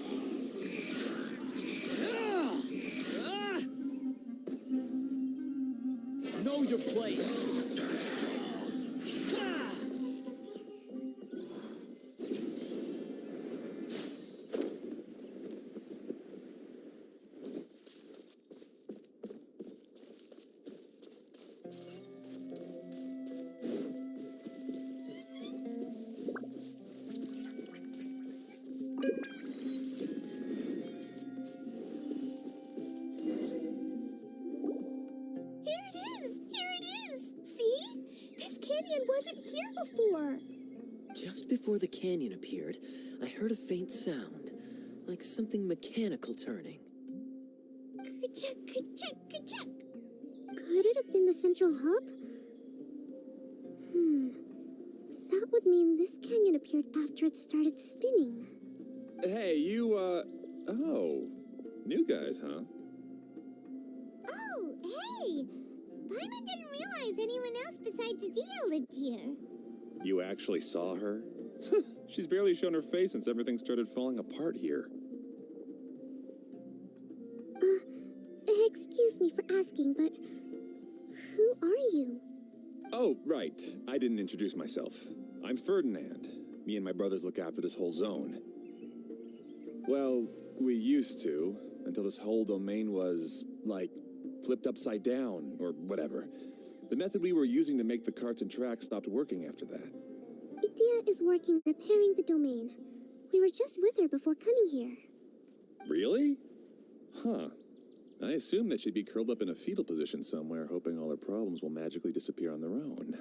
Know your place. Wasn't here before. Just before the canyon appeared, I heard a faint sound, like something mechanical turning. Ka-chuck, ka-chuck, ka-chuck. Could it have been the central hub? That would mean this canyon appeared after it started spinning. Hey, oh, new guys, huh? Oh, hey! Paimon didn't realize anyone else besides Dia lived here. You actually saw her? She's barely shown her face since everything started falling apart here. Excuse me for asking, but who are you? Oh, right. I didn't introduce myself. I'm Ferdinand. Me and my brothers look after this whole zone. Well, we used to, until this whole domain was, like, flipped upside down, or whatever. The method we were using to make the carts and tracks stopped working after that. Idia is working repairing the domain. We were just with her before coming here. Really? Huh. I assume that she'd be curled up in a fetal position somewhere, hoping all her problems will magically disappear on their own.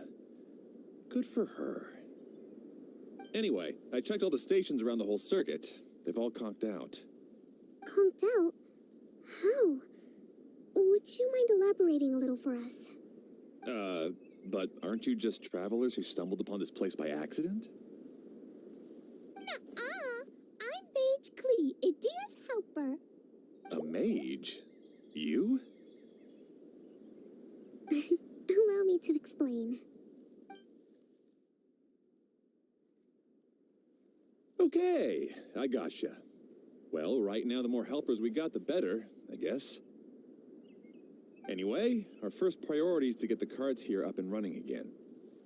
Good for her. Anyway, I checked all the stations around the whole circuit. They've all conked out. Conked out? How? Would you mind elaborating a little for us? But aren't you just travelers who stumbled upon this place by accident? Nuh-uh. I'm Mage Klee, Idia's helper. A mage? You? Allow me to explain. Okay, I gotcha. Well, right now the more helpers we got, the better, I guess. Anyway, our first priority is to get the carts here up and running again.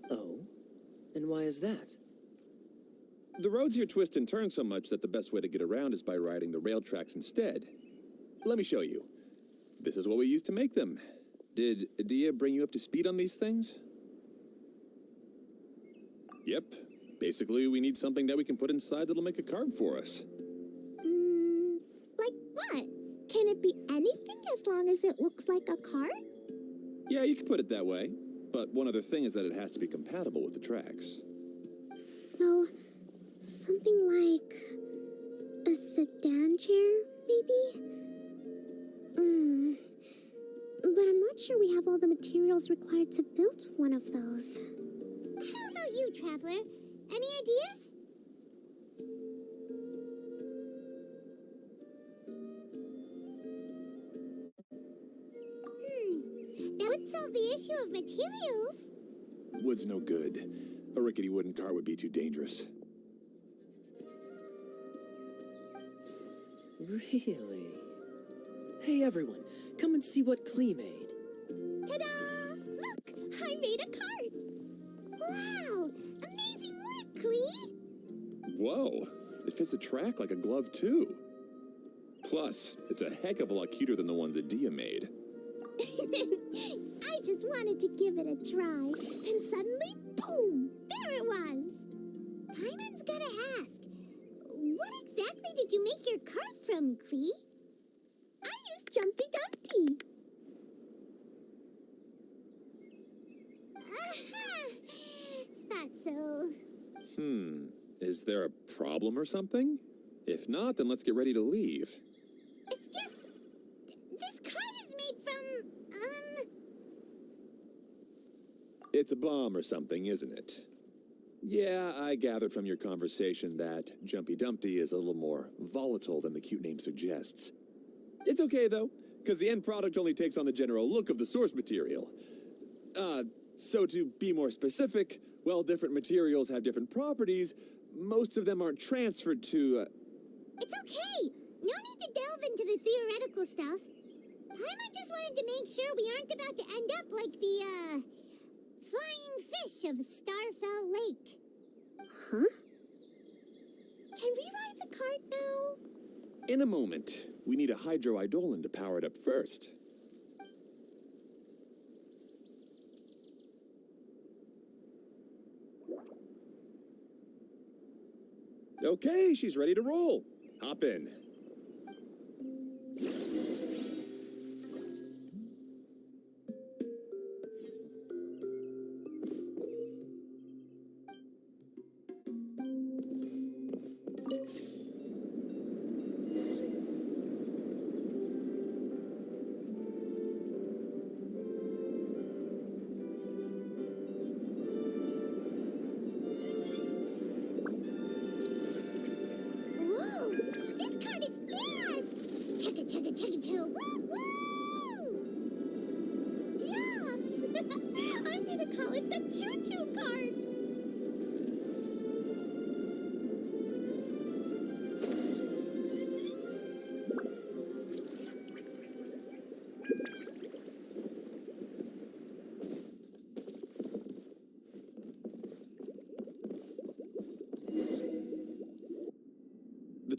Oh? And why is that? The roads here twist and turn so much that the best way to get around is by riding the rail tracks instead. Let me show you. This is what we used to make them. Did Dia bring you up to speed on these things? Yep. Basically, we need something that we can put inside that'll make a cart for us. Like what? Can it be anything as long as it looks like a cart? Yeah, you can put it that way. But one other thing is that it has to be compatible with the tracks. So, something like a sedan chair, maybe? But I'm not sure we have all the materials required to build one of those. How about you, Traveler? Any ideas? That would solve the issue of materials. Wood's no good. A rickety wooden cart would be too dangerous. Really? Hey everyone, come and see what Klee made. Ta-da! Look! I made a cart! Wow! Amazing work, Klee! Whoa! It fits the track like a glove, too. Plus, it's a heck of a lot cuter than the ones that Dia made. I just wanted to give it a try. Then suddenly, boom! There it was! Paimon's gotta ask, what exactly did you make your cart from, Klee? I used Jumpy Dumpty. Thought so. Is there a problem or something? If not, then let's get ready to leave. It's just, this cart is made from, It's a bomb or something, isn't it? Yeah, I gathered from your conversation that Jumpy Dumpty is a little more volatile than the cute name suggests. It's okay, though, because the end product only takes on the general look of the source material. So to be more specific, while different materials have different properties, most of them aren't transferred to, It's okay. No need to delve into the theoretical stuff. Paimon just wanted to make sure we aren't about to end up like the, flying fish of Starfell Lake. Huh? Can we ride the cart now? In a moment. We need a hydroidolin to power it up first. Okay, she's ready to roll. Hop in. Whoa! This cart is fast! Chugga chugga chugga chugga! Woo woo! Yeah,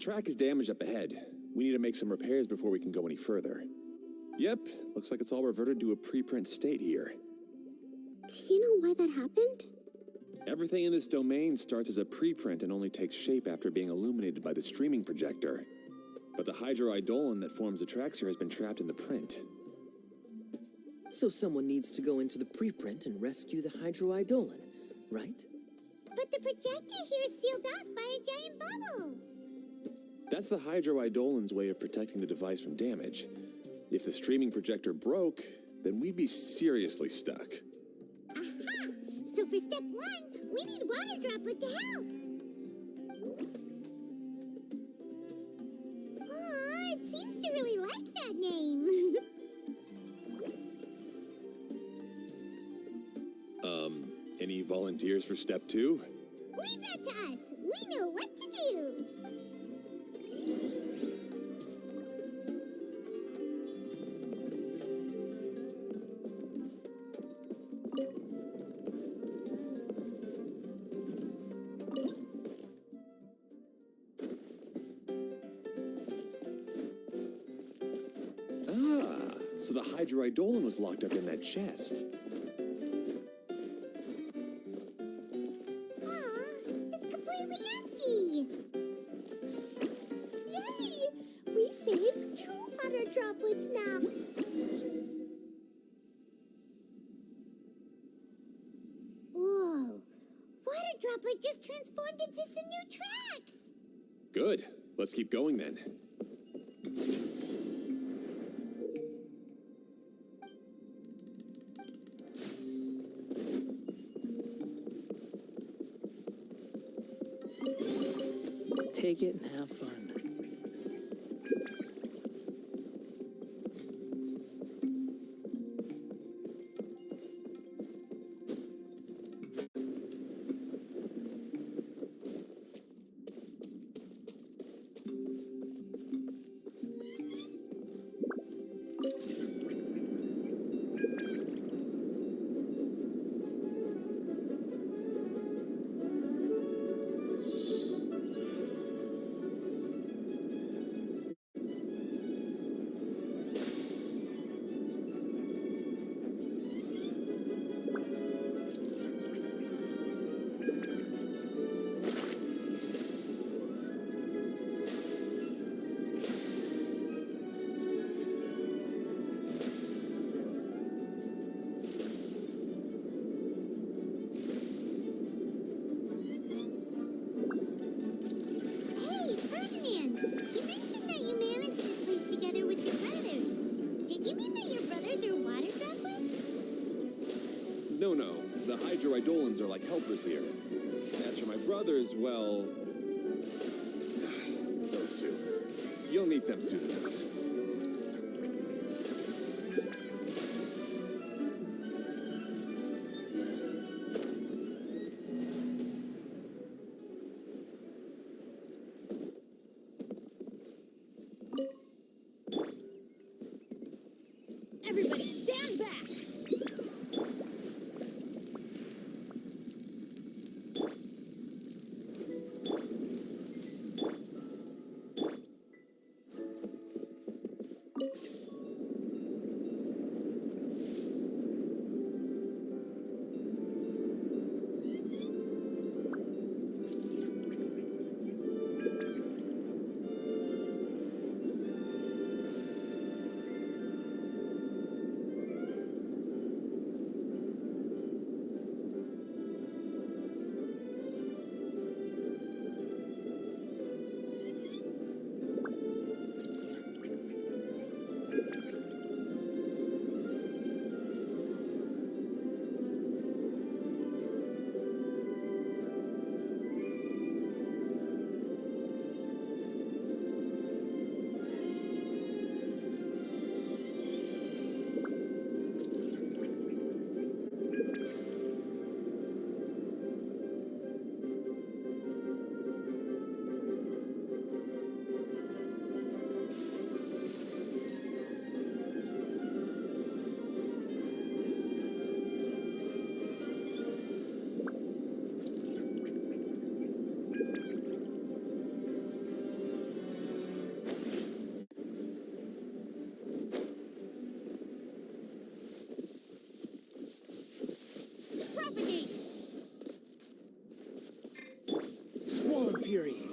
track is damaged up ahead. We need to make some repairs before we can go any further. Yep, looks like it's all reverted to a preprint state here. Do you know why that happened? Everything in this domain starts as a preprint and only takes shape after being illuminated by the streaming projector. But the hydroidolin that forms the tracks here has been trapped in the print. So someone needs to go into the preprint and rescue the hydroidolin, right? But the projector here is sealed off by a giant bubble. That's the hydroidolin's way of protecting the device from damage. If the streaming projector broke, then we'd be seriously stuck. Aha! So for step 1, we need water droplet to help. Aw, it seems to really like that name. Any volunteers for step 2? Leave that to us. We know what to do. Ah, so the hydroidolin was locked up in that chest. It's completely empty. Yay! We saved 2 water droplets now. Whoa. Water droplet just transformed into some new tracks. Good. Let's keep going then. Take it and have fun. Hey, Ferdinand. You mentioned that you managed this place together with your brothers. Did you mean that your brothers are water droplets? No, the hydroidolins are like helpers here. As for my brothers, well... those two. You'll meet them soon enough. Everybody stand back! Tajiri.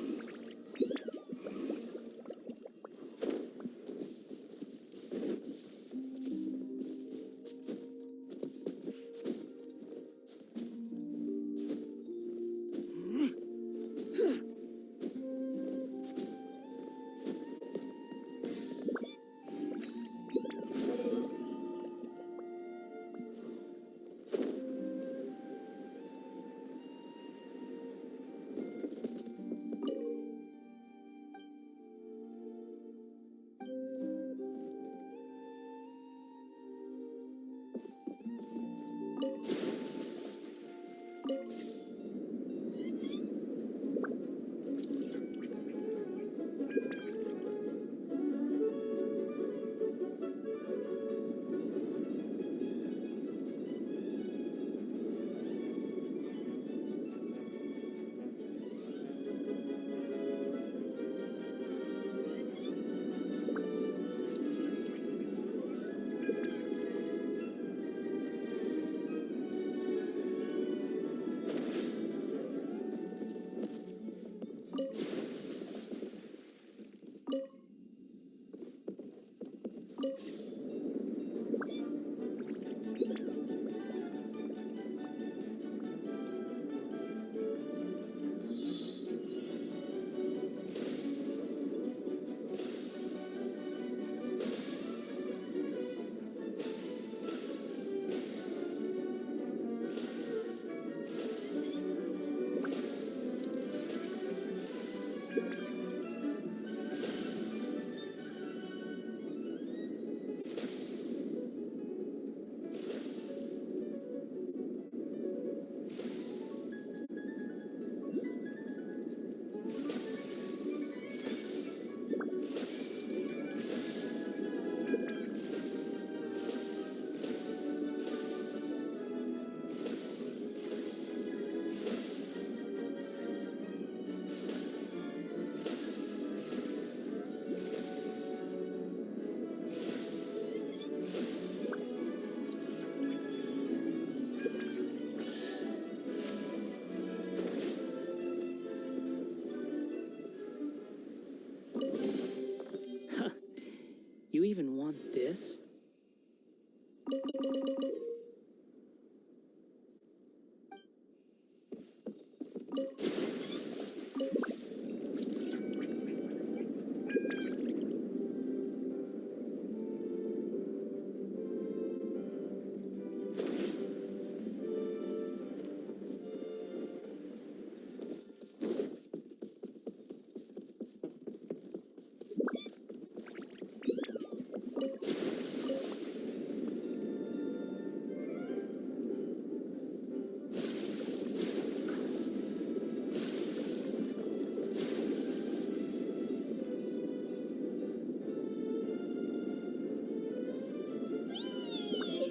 You even want this?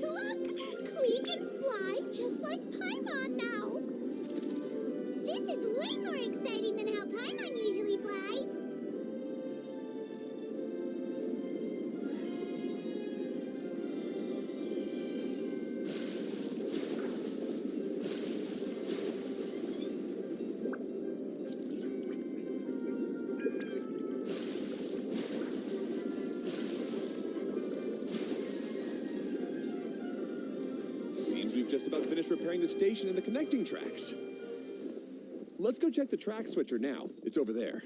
Look! Klee can fly just like Paimon now! This is way more exciting than how Paimon usually flies! Seems we've just about finished repairing the station and the connecting tracks. Let's go check the track switcher now. It's over there.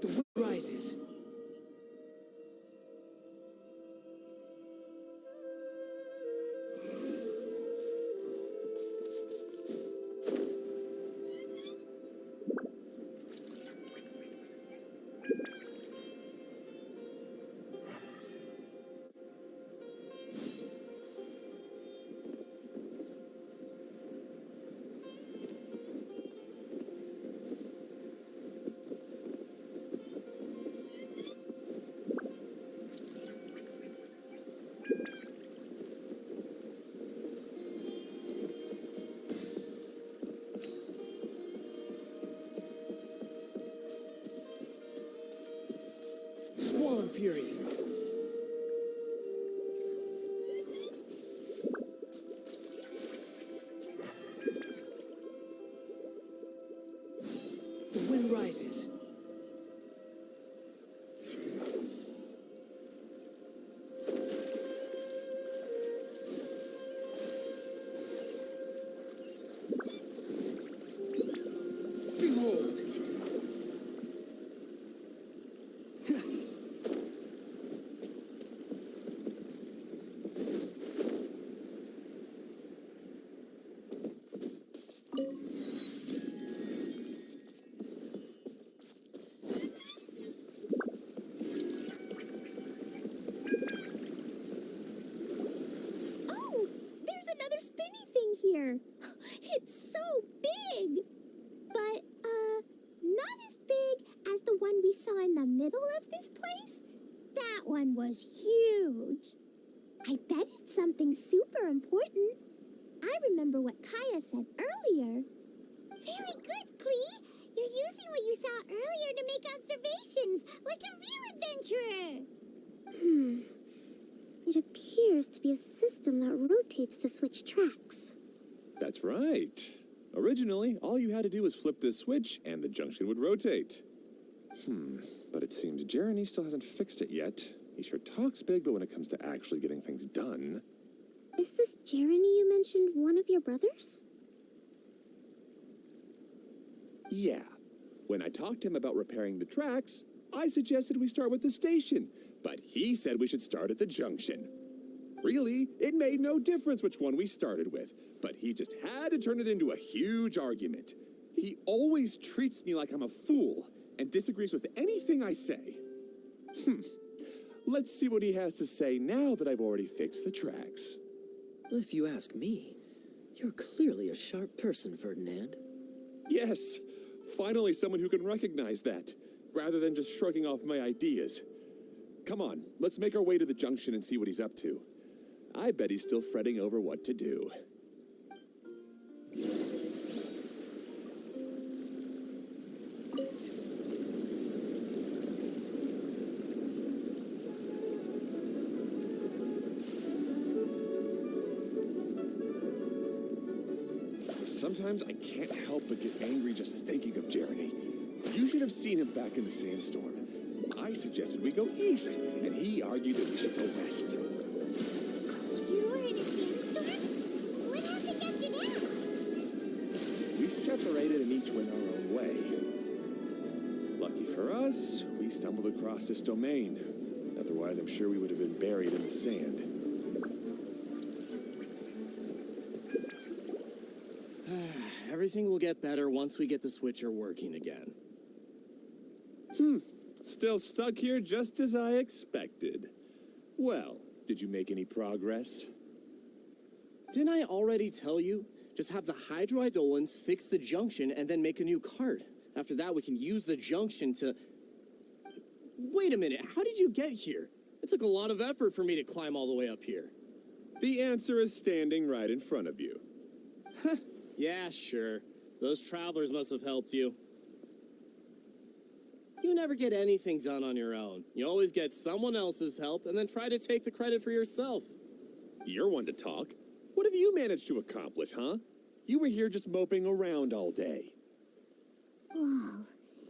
The wind rises. Swollen Fury. The wind rises. Behold! Oh, there's another spinny thing here. It's so big. But, not as big as the one we saw in the middle of this place. That one was huge. I bet it's something super important. I remember what Kaya said earlier. Very good, Klee. You're using what you saw earlier to make observations, like a real adventurer. It appears to be a system that rotates to switch tracks. That's right. Originally, all you had to do was flip this switch and the junction would rotate. But it seems Jeremy still hasn't fixed it yet. He sure talks big, but when it comes to actually getting things done... Is this Jeremy you mentioned one of your brothers? Yeah. When I talked to him about repairing the tracks, I suggested we start with the station, but he said we should start at the junction. Really, it made no difference which one we started with, but he just had to turn it into a huge argument. He always treats me like I'm a fool and disagrees with anything I say. Let's see what he has to say now that I've already fixed the tracks. If you ask me, you're clearly a sharp person, Ferdinand. Yes, finally someone who can recognize that, rather than just shrugging off my ideas. Come on, let's make our way to the junction and see what he's up to. I bet he's still fretting over what to do. Sometimes I can't help but get angry just thinking of Jeremy. You should have seen him back in the sandstorm. I suggested we go east, and he argued that we should go west. You were in a sandstorm? What happened after that? We separated and each went our own way. Lucky for us, we stumbled across this domain. Otherwise, I'm sure we would have been buried in the sand. Everything will get better once we get the switcher working again. Still stuck here just as I expected. Well, did you make any progress? Didn't I already tell you? Just have the hydroidolins fix the junction and then make a new card. After that, we can use the junction to... Wait a minute, how did you get here? It took a lot of effort for me to climb all the way up here. The answer is standing right in front of you. Yeah, sure. Those travelers must have helped you. You never get anything done on your own. You always get someone else's help and then try to take the credit for yourself. You're one to talk. What have you managed to accomplish, huh? You were here just moping around all day. Whoa.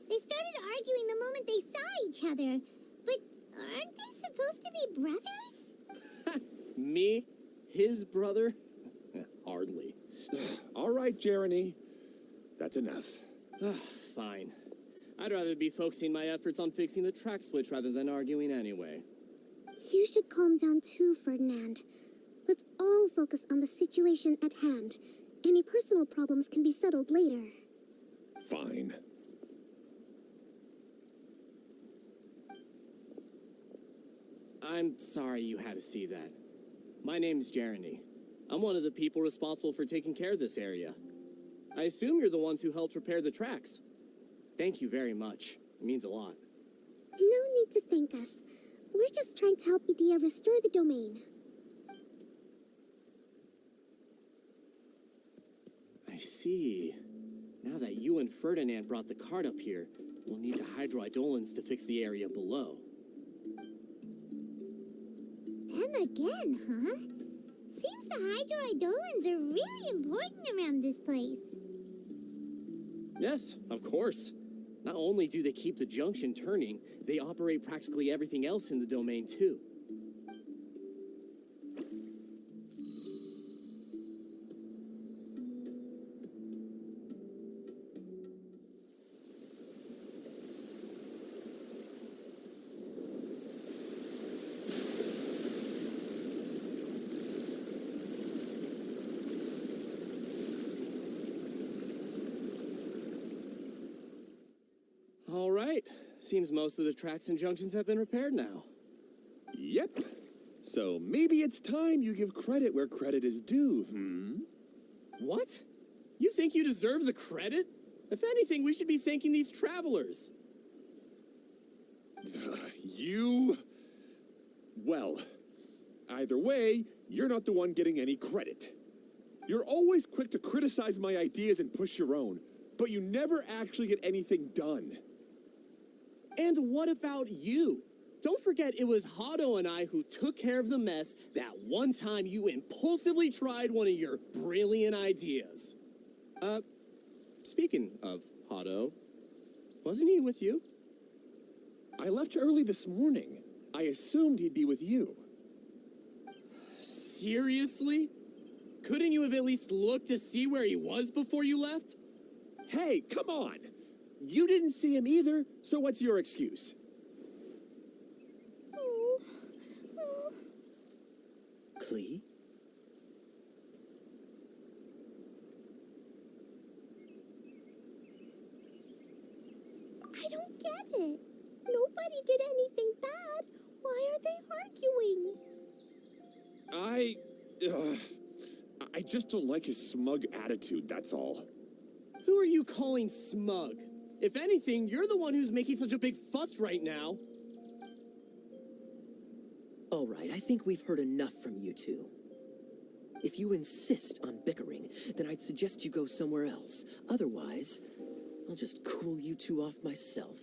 They started arguing the moment they saw each other. But aren't they supposed to be brothers? Me? His brother? Hardly. All right, Jeremy. That's enough. Fine. I'd rather be focusing my efforts on fixing the track switch rather than arguing anyway. You should calm down too, Ferdinand. Let's all focus on the situation at hand. Any personal problems can be settled later. Fine. I'm sorry you had to see that. My name's Jeremy. I'm one of the people responsible for taking care of this area. I assume you're the ones who helped repair the tracks. Thank you very much. It means a lot. No need to thank us. We're just trying to help Idea restore the domain. I see. Now that you and Ferdinand brought the cart up here, we'll need the hydroidolins to fix the area below. Them again, huh? Seems the hydroidolins are really important around this place. Yes, of course. Not only do they keep the junction turning, they operate practically everything else in the domain too. All right. Seems most of the tracks and junctions have been repaired now. Yep. So maybe it's time you give credit where credit is due, What? You think you deserve the credit? If anything, we should be thanking these travelers. You... Well, either way, you're not the one getting any credit. You're always quick to criticize my ideas and push your own, but you never actually get anything done. And what about you? Don't forget it was Hado and I who took care of the mess that one time you impulsively tried one of your brilliant ideas. Speaking of Hado, wasn't he with you? I left early this morning. I assumed he'd be with you. Seriously? Couldn't you have at least looked to see where he was before you left? Hey, come on! You didn't see him either, so what's your excuse? Klee? I don't get it. Nobody did anything bad. Why are they arguing? I just don't like his smug attitude, that's all. Who are you calling smug? If anything, you're the one who's making such a big fuss right now. All right, I think we've heard enough from you two. If you insist on bickering, then I'd suggest you go somewhere else. Otherwise, I'll just cool you two off myself.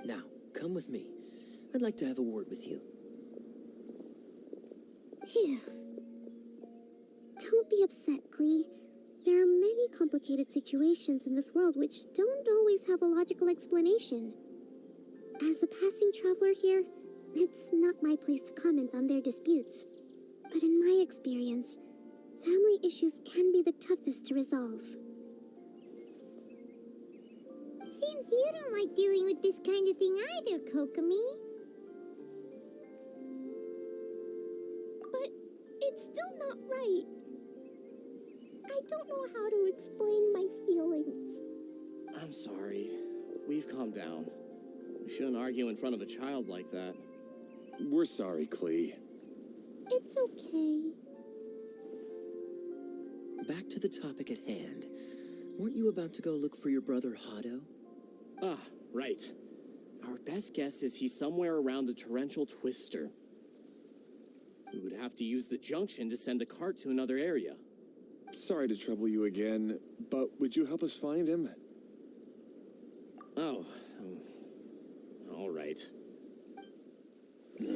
Now, come with me. I'd like to have a word with you. Phew. Don't be upset, Klee. There are many complicated situations in this world which don't always have a logical explanation. As a passing traveler here, it's not my place to comment on their disputes. But in my experience, family issues can be the toughest to resolve. Seems you don't like dealing with this kind of thing either, Kokomi. But it's still not right. I don't know how to explain my feelings. I'm sorry. We've calmed down. We shouldn't argue in front of a child like that. We're sorry, Klee. It's okay. Back to the topic at hand. Weren't you about to go look for your brother Hado? Ah, right. Our best guess is he's somewhere around the torrential twister. We would have to use the junction to send the cart to another area. Sorry to trouble you again, but would you help us find him? Oh, all right. Hey,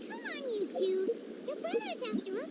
come on, you two. Your brothers, after all.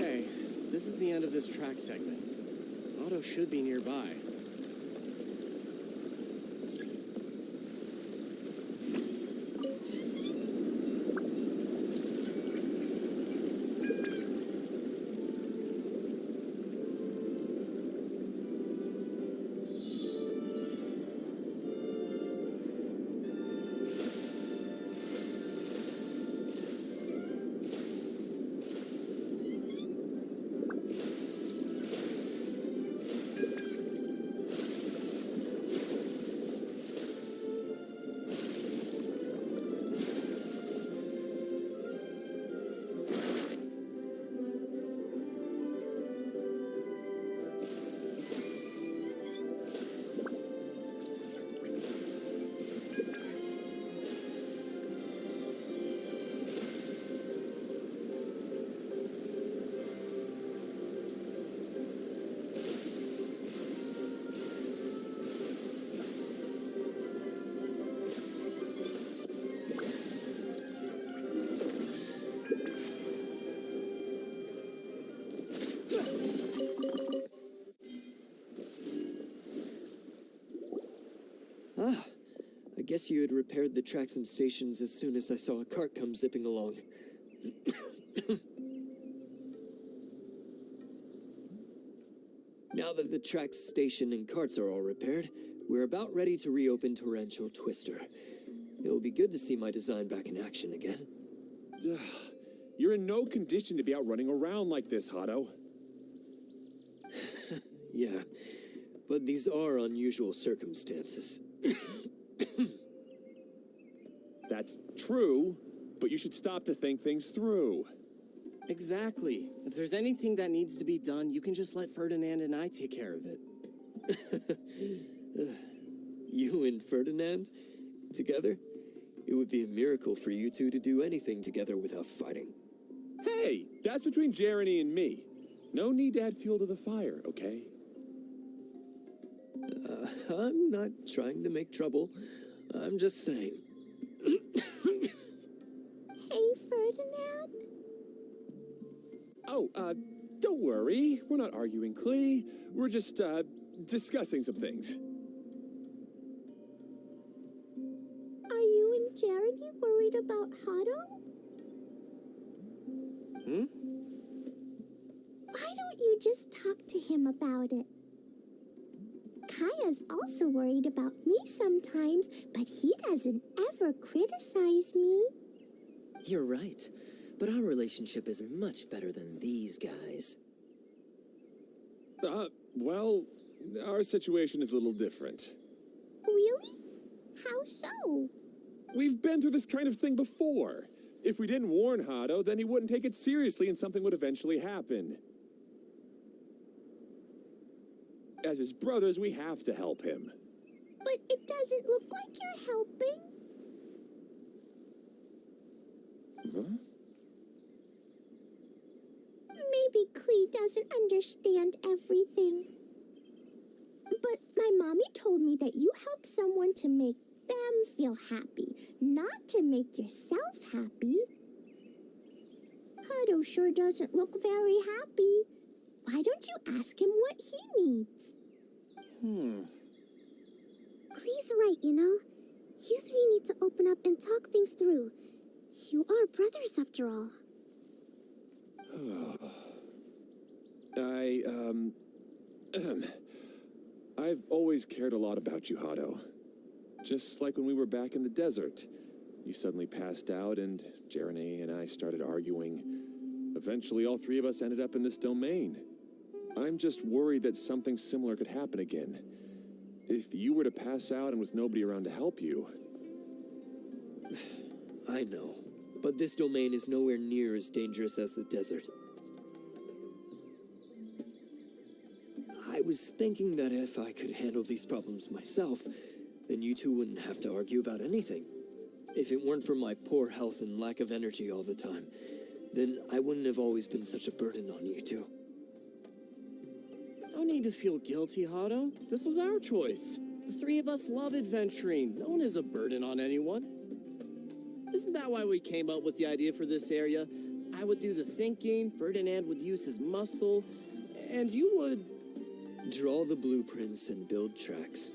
Okay, this is the end of this track segment. Otto should be nearby. Ah, I guess you had repaired the tracks and stations as soon as I saw a cart come zipping along. Now that the tracks, station, and carts are all repaired, we're about ready to reopen Torrential Twister. It'll be good to see my design back in action again. You're in no condition to be out running around like this, Hado. Yeah, but these are unusual circumstances. That's true, but you should stop to think things through. Exactly. If there's anything that needs to be done, you can just let Ferdinand and I take care of it. You and Ferdinand? Together? It would be a miracle for you two to do anything together without fighting. Hey, that's between Jeremy and me. No need to add fuel to the fire, okay? I'm not trying to make trouble. I'm just saying. Hey, Ferdinand. Oh, don't worry. We're not arguing, Klee. We're just, discussing some things. Are you and Jeremy worried about Hado? Why don't you just talk to him about it? Kaya's also worried about me sometimes, but he doesn't ever criticize me. You're right, but our relationship is much better than these guys. Well, our situation is a little different. Really? How so? We've been through this kind of thing before. If we didn't warn Hado, then he wouldn't take it seriously and something would eventually happen. As his brothers, we have to help him. But it doesn't look like you're helping. Huh? Maybe Klee doesn't understand everything. But my mommy told me that you help someone to make them feel happy, not to make yourself happy. Hado sure doesn't look very happy. Why don't you ask him what he needs? Klee's right, you know. You three need to open up and talk things through. You are brothers after all. I've always cared a lot about you, Hado. Just like when we were back in the desert. You suddenly passed out and Jeremy and I started arguing. Eventually, all three of us ended up in this domain. I'm just worried that something similar could happen again. If you were to pass out and with nobody around to help you... I know, but this domain is nowhere near as dangerous as the desert. I was thinking that if I could handle these problems myself, then you two wouldn't have to argue about anything. If it weren't for my poor health and lack of energy all the time, then I wouldn't have always been such a burden on you two. No need to feel guilty, Hado. This was our choice. The three of us love adventuring. No one is a burden on anyone. Isn't that why we came up with the idea for this area? I would do the thinking, Ferdinand would use his muscle, and you would... Draw the blueprints and build tracks.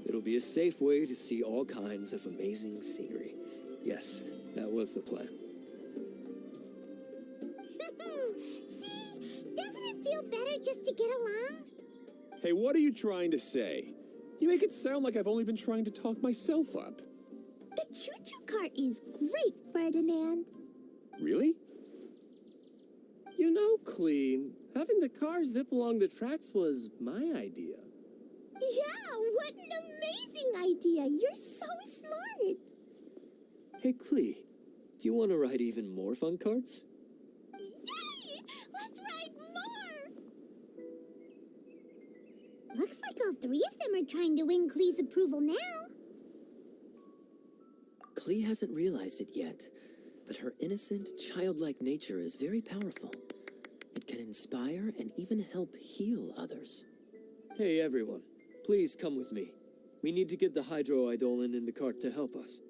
It'll be a safe way to see all kinds of amazing scenery. Yes, that was the plan. See? Doesn't it feel better just to get along? Hey, what are you trying to say? You make it sound like I've only been trying to talk myself up. The choo-choo cart is great, Ferdinand. Really? You know, Klee, having the car zip along the tracks was my idea. Yeah, what an amazing idea. You're so smart. Hey, Klee, do you want to ride even more fun carts? Yay! Let's ride more! Looks like all three of them are trying to win Klee's approval now. Klee hasn't realized it yet, but her innocent, childlike nature is very powerful. It can inspire and even help heal others. Hey, everyone. Please come with me. We need to get the hydroidolin in the cart to help us.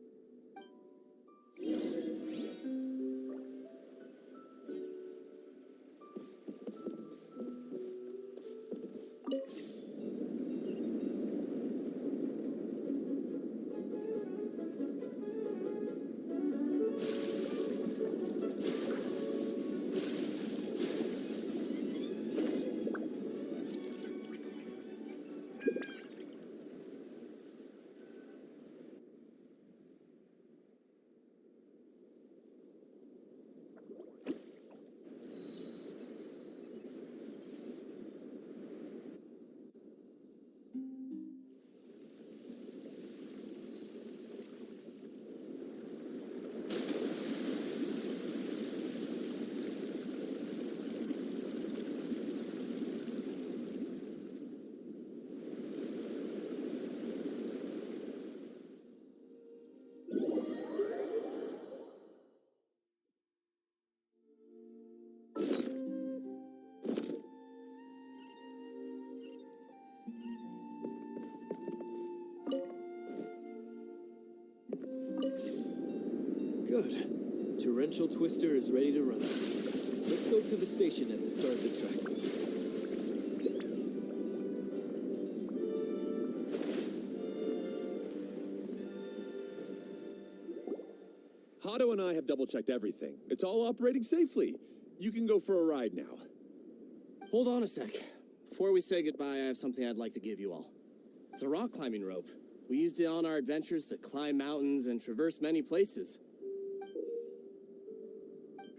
Good. Torrential Twister is ready to run. Let's go to the station at the start of the track. Hato and I have double-checked everything. It's all operating safely. You can go for a ride now. Hold on a sec. Before we say goodbye, I have something I'd like to give you all. It's a rock climbing rope. We used it on our adventures to climb mountains and traverse many places.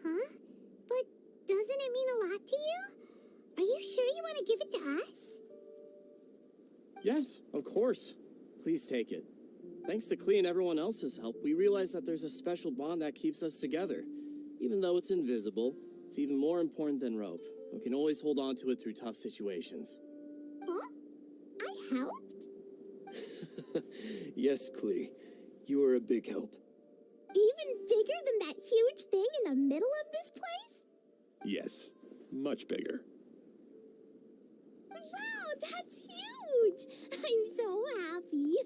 Huh? But doesn't it mean a lot to you? Are you sure you want to give it to us? Yes, of course. Please take it. Thanks to Klee and everyone else's help, we realized that there's a special bond that keeps us together. Even though it's invisible, it's even more important than rope. We can always hold on to it through tough situations. Huh? I helped? Yes, Klee. You are a big help. Even bigger than that huge thing in the middle of this place? Yes, much bigger. Wow, that's huge! I'm so happy.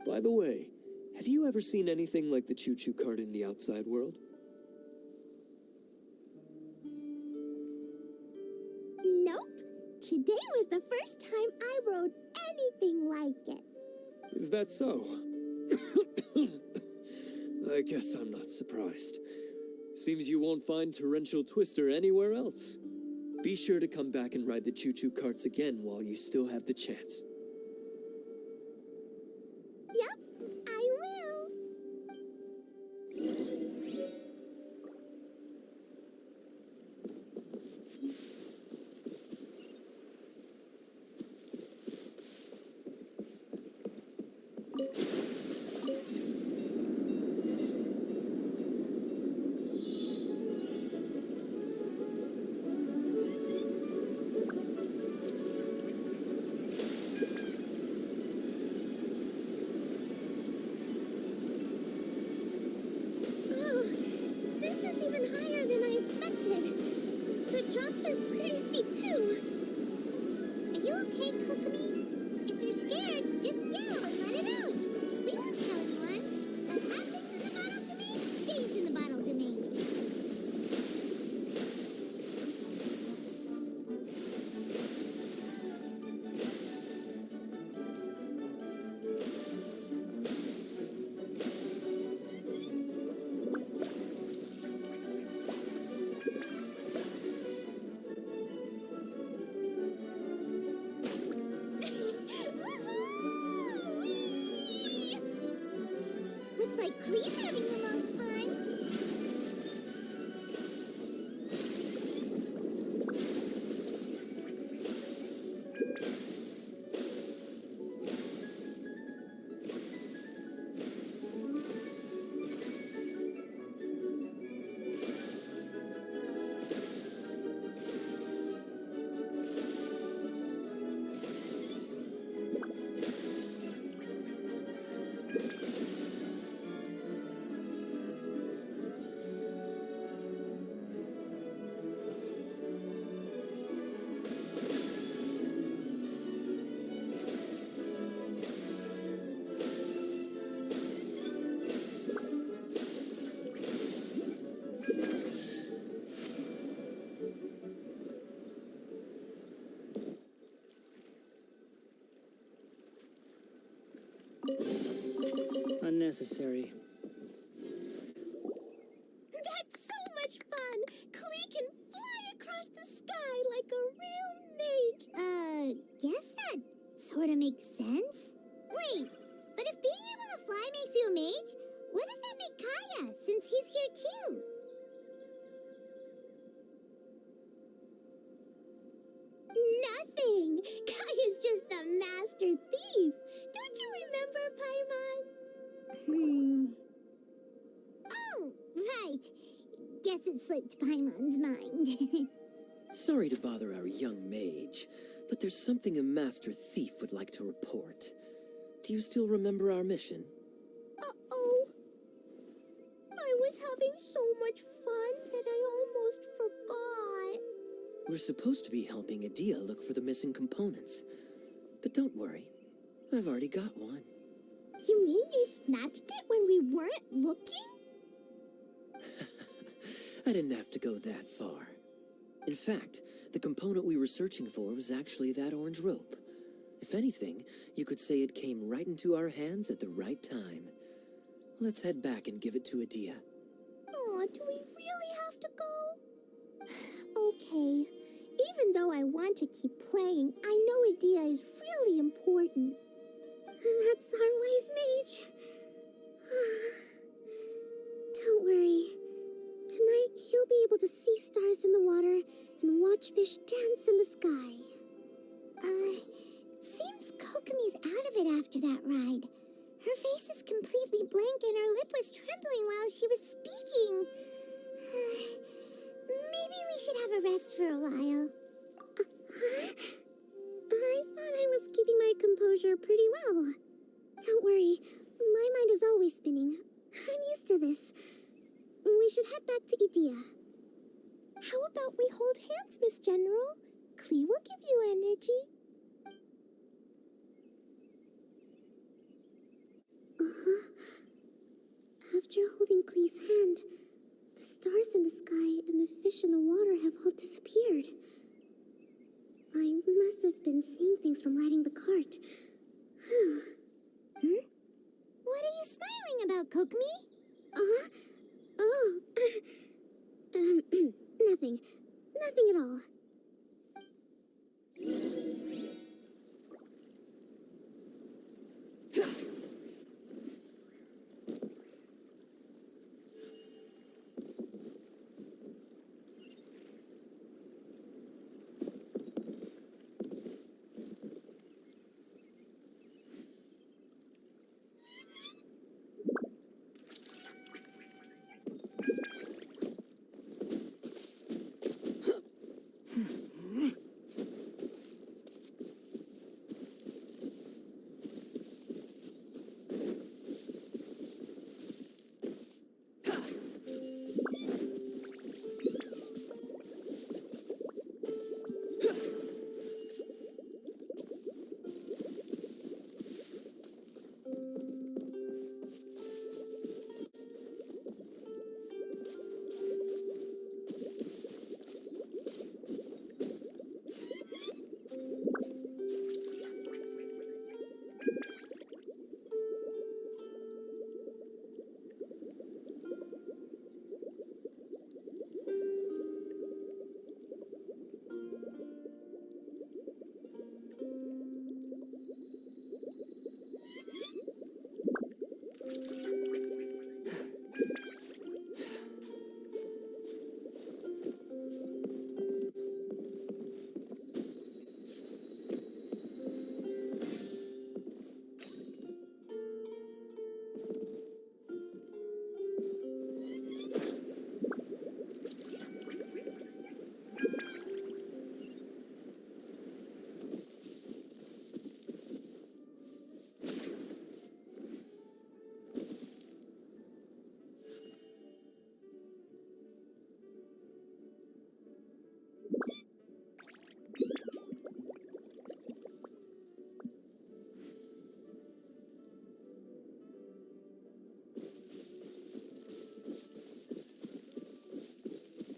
By the way, have you ever seen anything like the choo-choo cart in the outside world? Nope. Today was the first time I rode anything like it. Is that so? I guess I'm not surprised. Seems you won't find Torrential Twister anywhere else. Be sure to come back and ride the choo-choo carts again while you still have the chance. Yep, I will. Oh, this is even higher than I expected. The drops are pretty steep, too. Are you okay, Kokomi? If you're scared, just yell and let it out. We won't tell anyone. What happens in the bottle domain stays in the bottle domain. Looks like Klee's having the most fun. Unnecessary. That's so much fun! Klee can fly across the sky like a real mage. Guess that sort of makes sense. Wait, but if being able to fly makes you a mage, what does that make Kaya, since he's here too? Nothing! Kaya's just a master thief. Don't you remember, Paimon? Oh, right. Guess it slipped Paimon's mind. Sorry to bother our young mage, but there's something a master thief would like to report. Do you still remember our mission? Uh-oh. I was having so much fun that I almost forgot. We're supposed to be helping Adia look for the missing components. But don't worry, I've already got one. You mean you snatched it when we weren't looking? I didn't have to go that far. In fact, the component we were searching for was actually that orange rope. If anything, you could say it came right into our hands at the right time. Let's head back and give it to Adia. Aw, do we really have to go? Okay. Even though I want to keep playing, I know Adia is really important. That's our wise mage. Don't worry. Tonight, he'll be able to see stars in the water and watch fish dance in the sky. Seems Kokomi's out of it after that ride. Her face is completely blank and her lip was trembling while she was speaking. Maybe we should have a rest for a while. I thought I was keeping my composure pretty well. Don't worry, my mind is always spinning. I'm used to this. We should head back to Idia. How about we hold hands, Miss General? Klee will give you energy. After holding Klee's hand, the stars in the sky and the fish in the water have all disappeared. I must have been seeing things from riding the cart. What are you smiling about, Kokomi? Oh. Nothing. Nothing at all.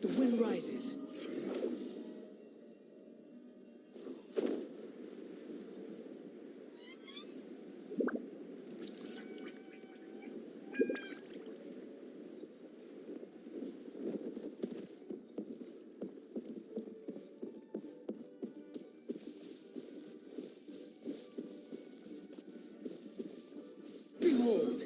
The wind rises. Behold!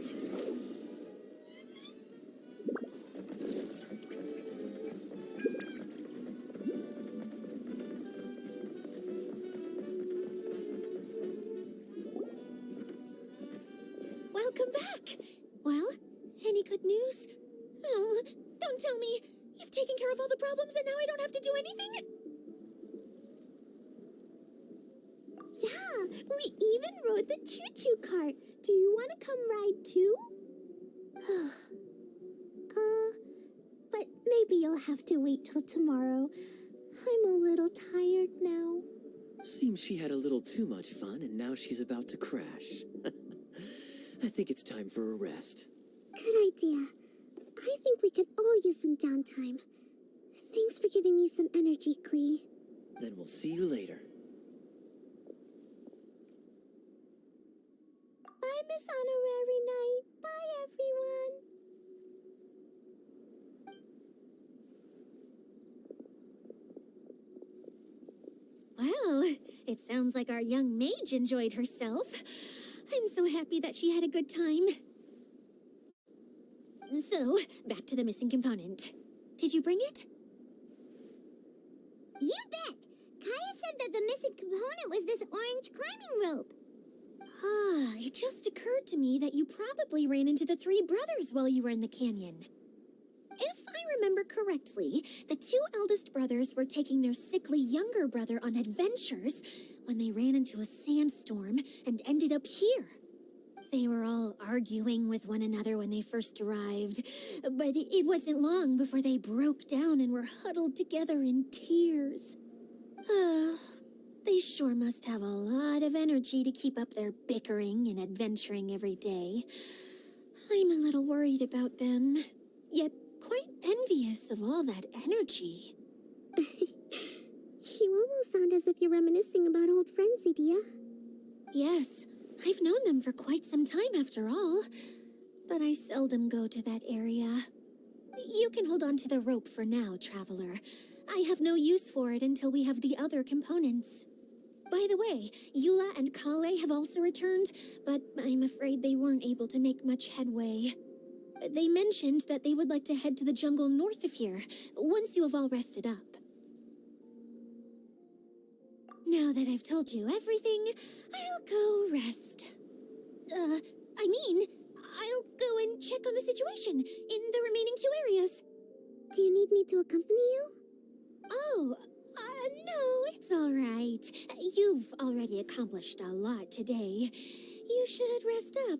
Welcome back. Well, any good news? Oh, don't tell me. You've taken care of all the problems and now I don't have to do anything? Yeah, we even rode the choo-choo cart. Do you want to come ride too? But maybe you'll have to wait till tomorrow. I'm a little tired now. Seems she had a little too much fun and now she's about to crash. I think it's time for a rest. Good idea. I think we could all use some downtime. Thanks for giving me some energy, Klee. Then we'll see you later. Bye, Miss Honorary Knight. Bye, everyone. Well, it sounds like our young mage enjoyed herself. I'm so happy that she had a good time. So, back to the missing component. Did you bring it? You bet! Kaya said that the missing component was this orange climbing rope. Ah, it just occurred to me that you probably ran into the three brothers while you were in the canyon. If I remember correctly, the two eldest brothers were taking their sickly younger brother on adventures when they ran into a sandstorm and ended up here. They were all arguing with one another when they first arrived, but it wasn't long before they broke down and were huddled together in tears. They sure must have a lot of energy to keep up their bickering and adventuring every day. I'm a little worried about them, yet quite envious of all that energy. You almost sound as if you're reminiscing about old friends, Idia. Yes, I've known them for quite some time after all, but I seldom go to that area. You can hold on to the rope for now, Traveler. I have no use for it until we have the other components. By the way, Eula and Kale have also returned, but I'm afraid they weren't able to make much headway. They mentioned that they would like to head to the jungle north of here, once you have all rested up. Now that I've told you everything, I'll go rest. I'll go and check on the situation in the remaining two areas. Do you need me to accompany you? Oh, no, it's all right. You've already accomplished a lot today. You should rest up.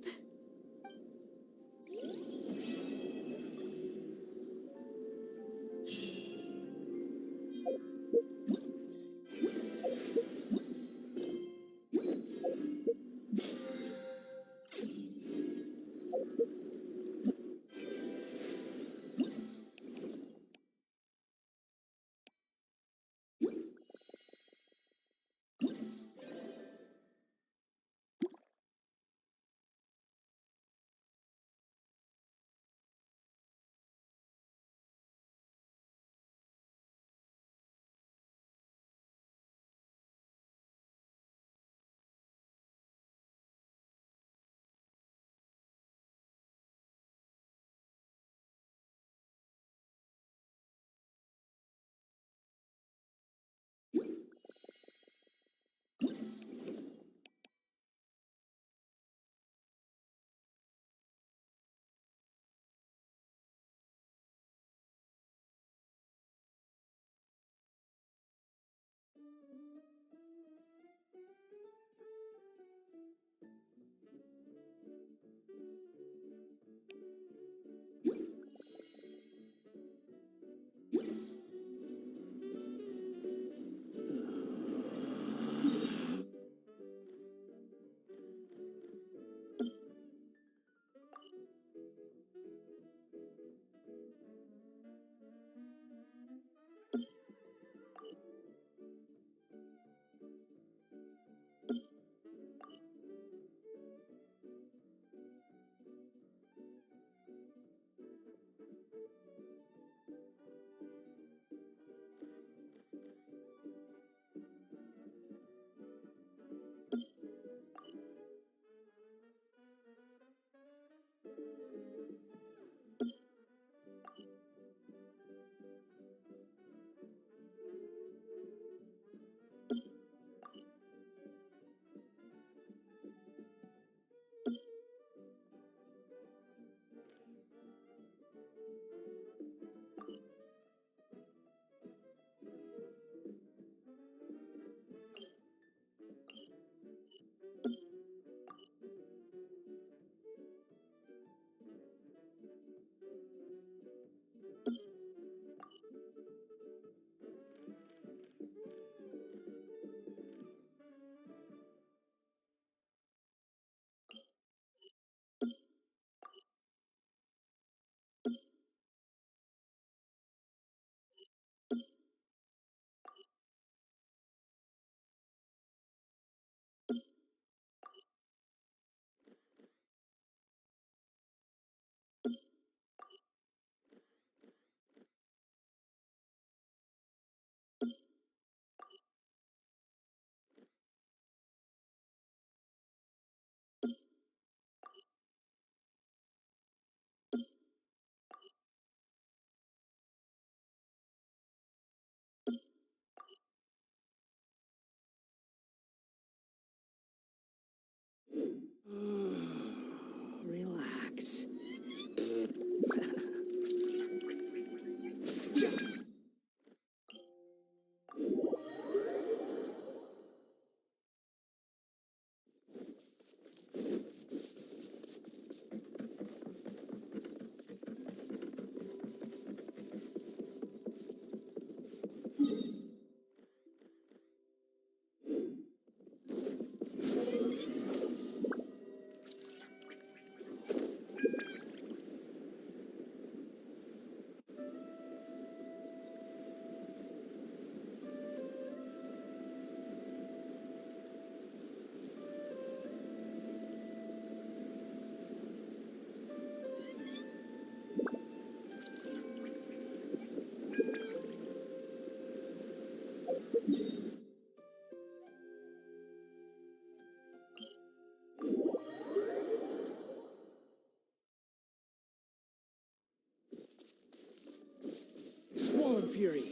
Fury.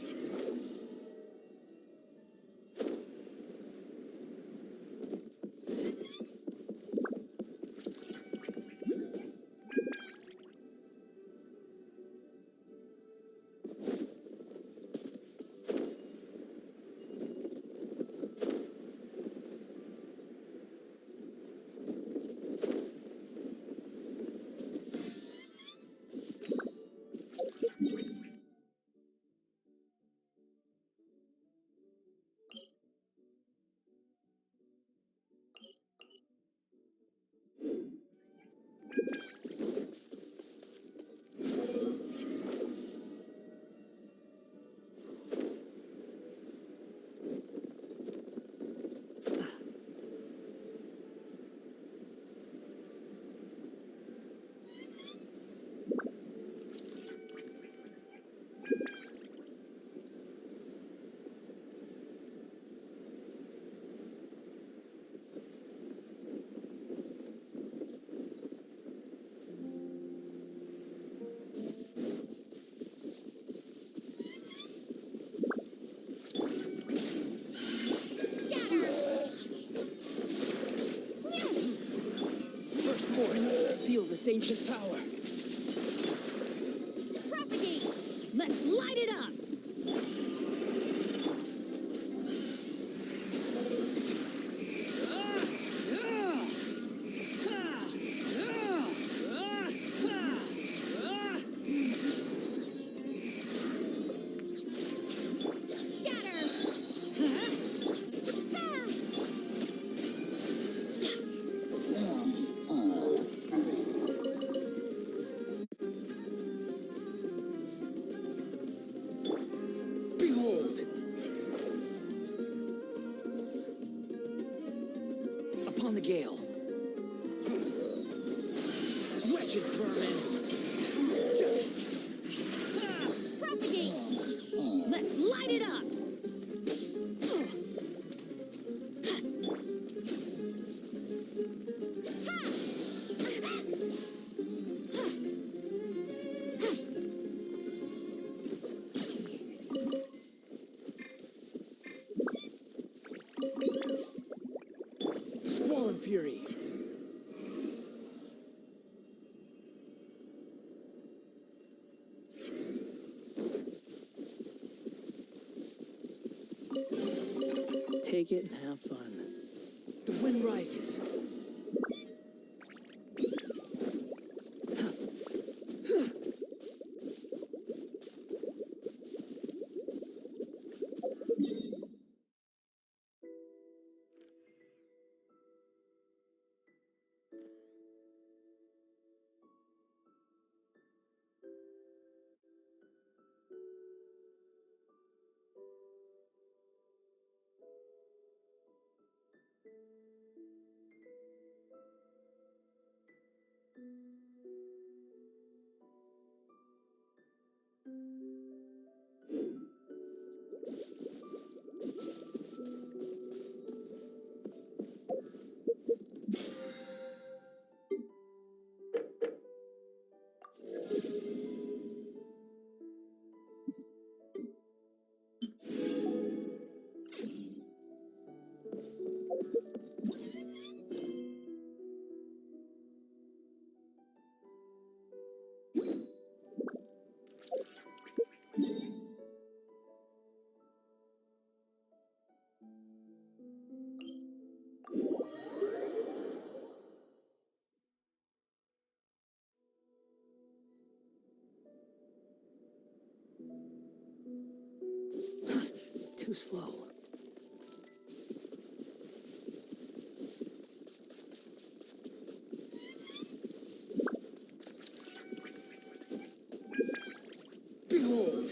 Feel this ancient power. Propagate! Let's light it up! Behold! Upon the gale. Wretched vermin! Propagate! Let's light it up! Squall and Fury. Take it and have fun. The wind rises. Too slow. Behold!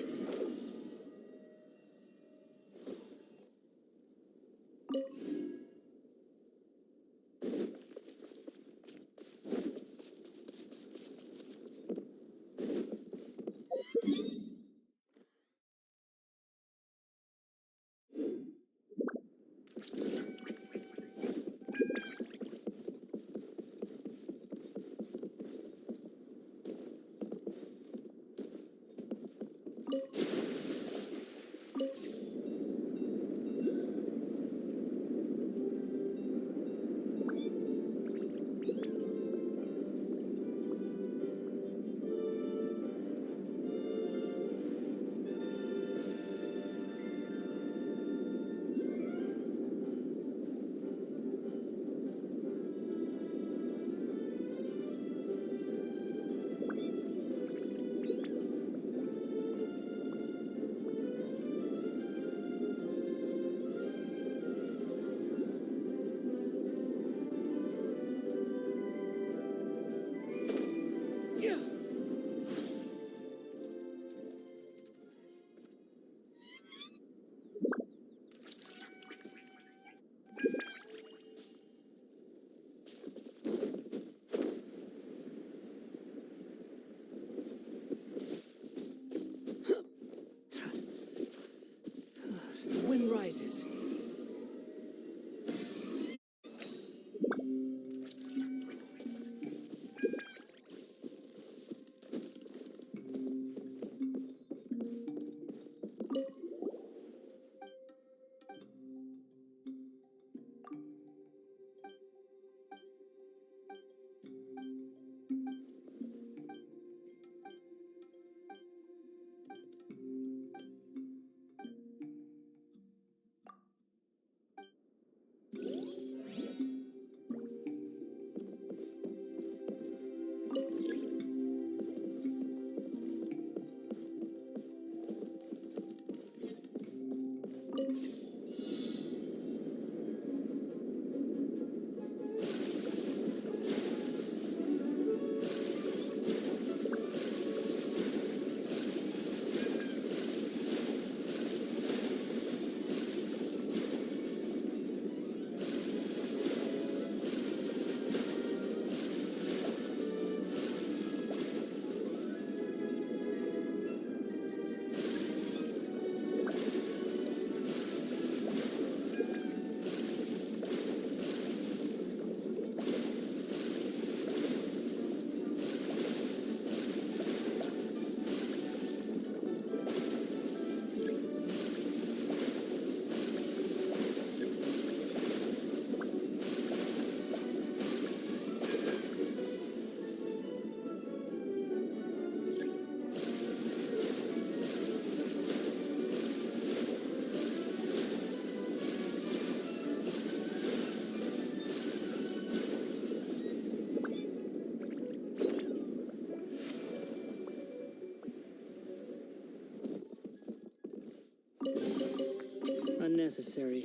necessary.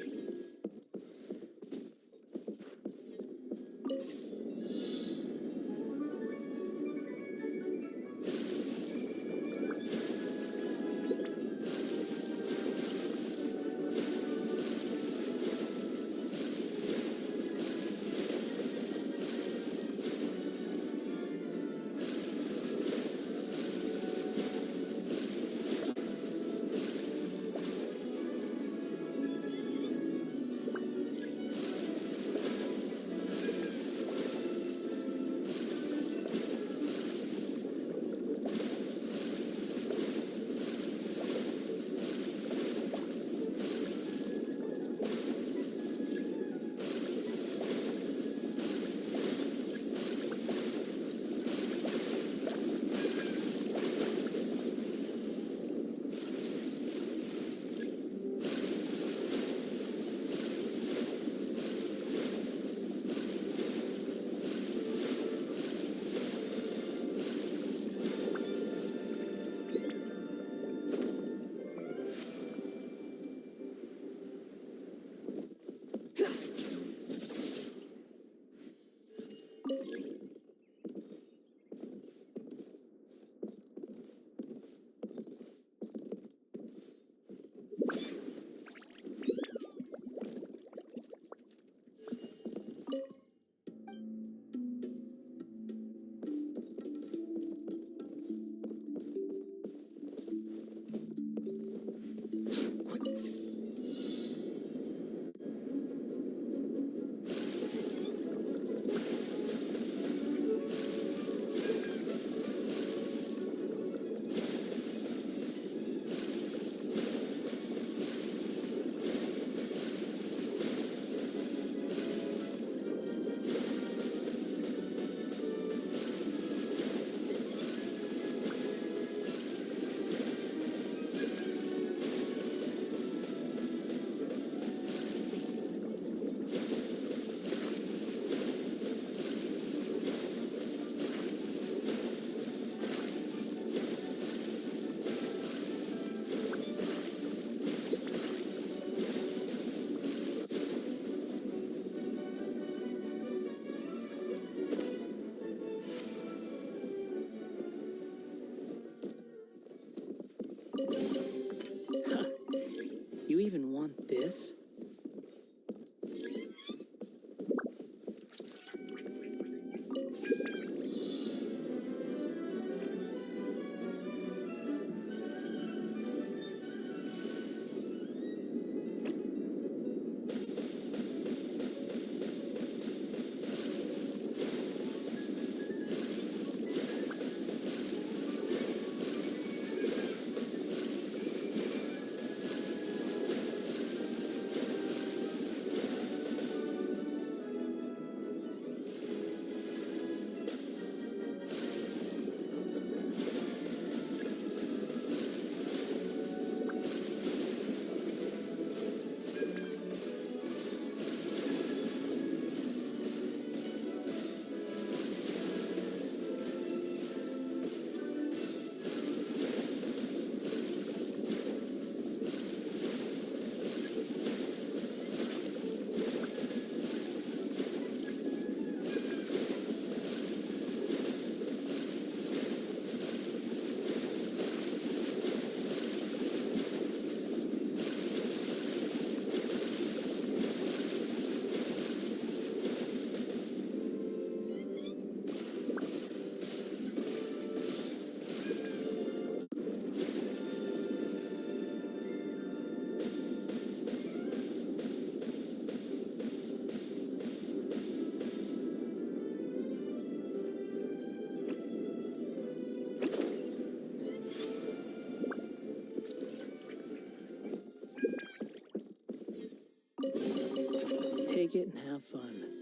You even want this? Take it and have fun.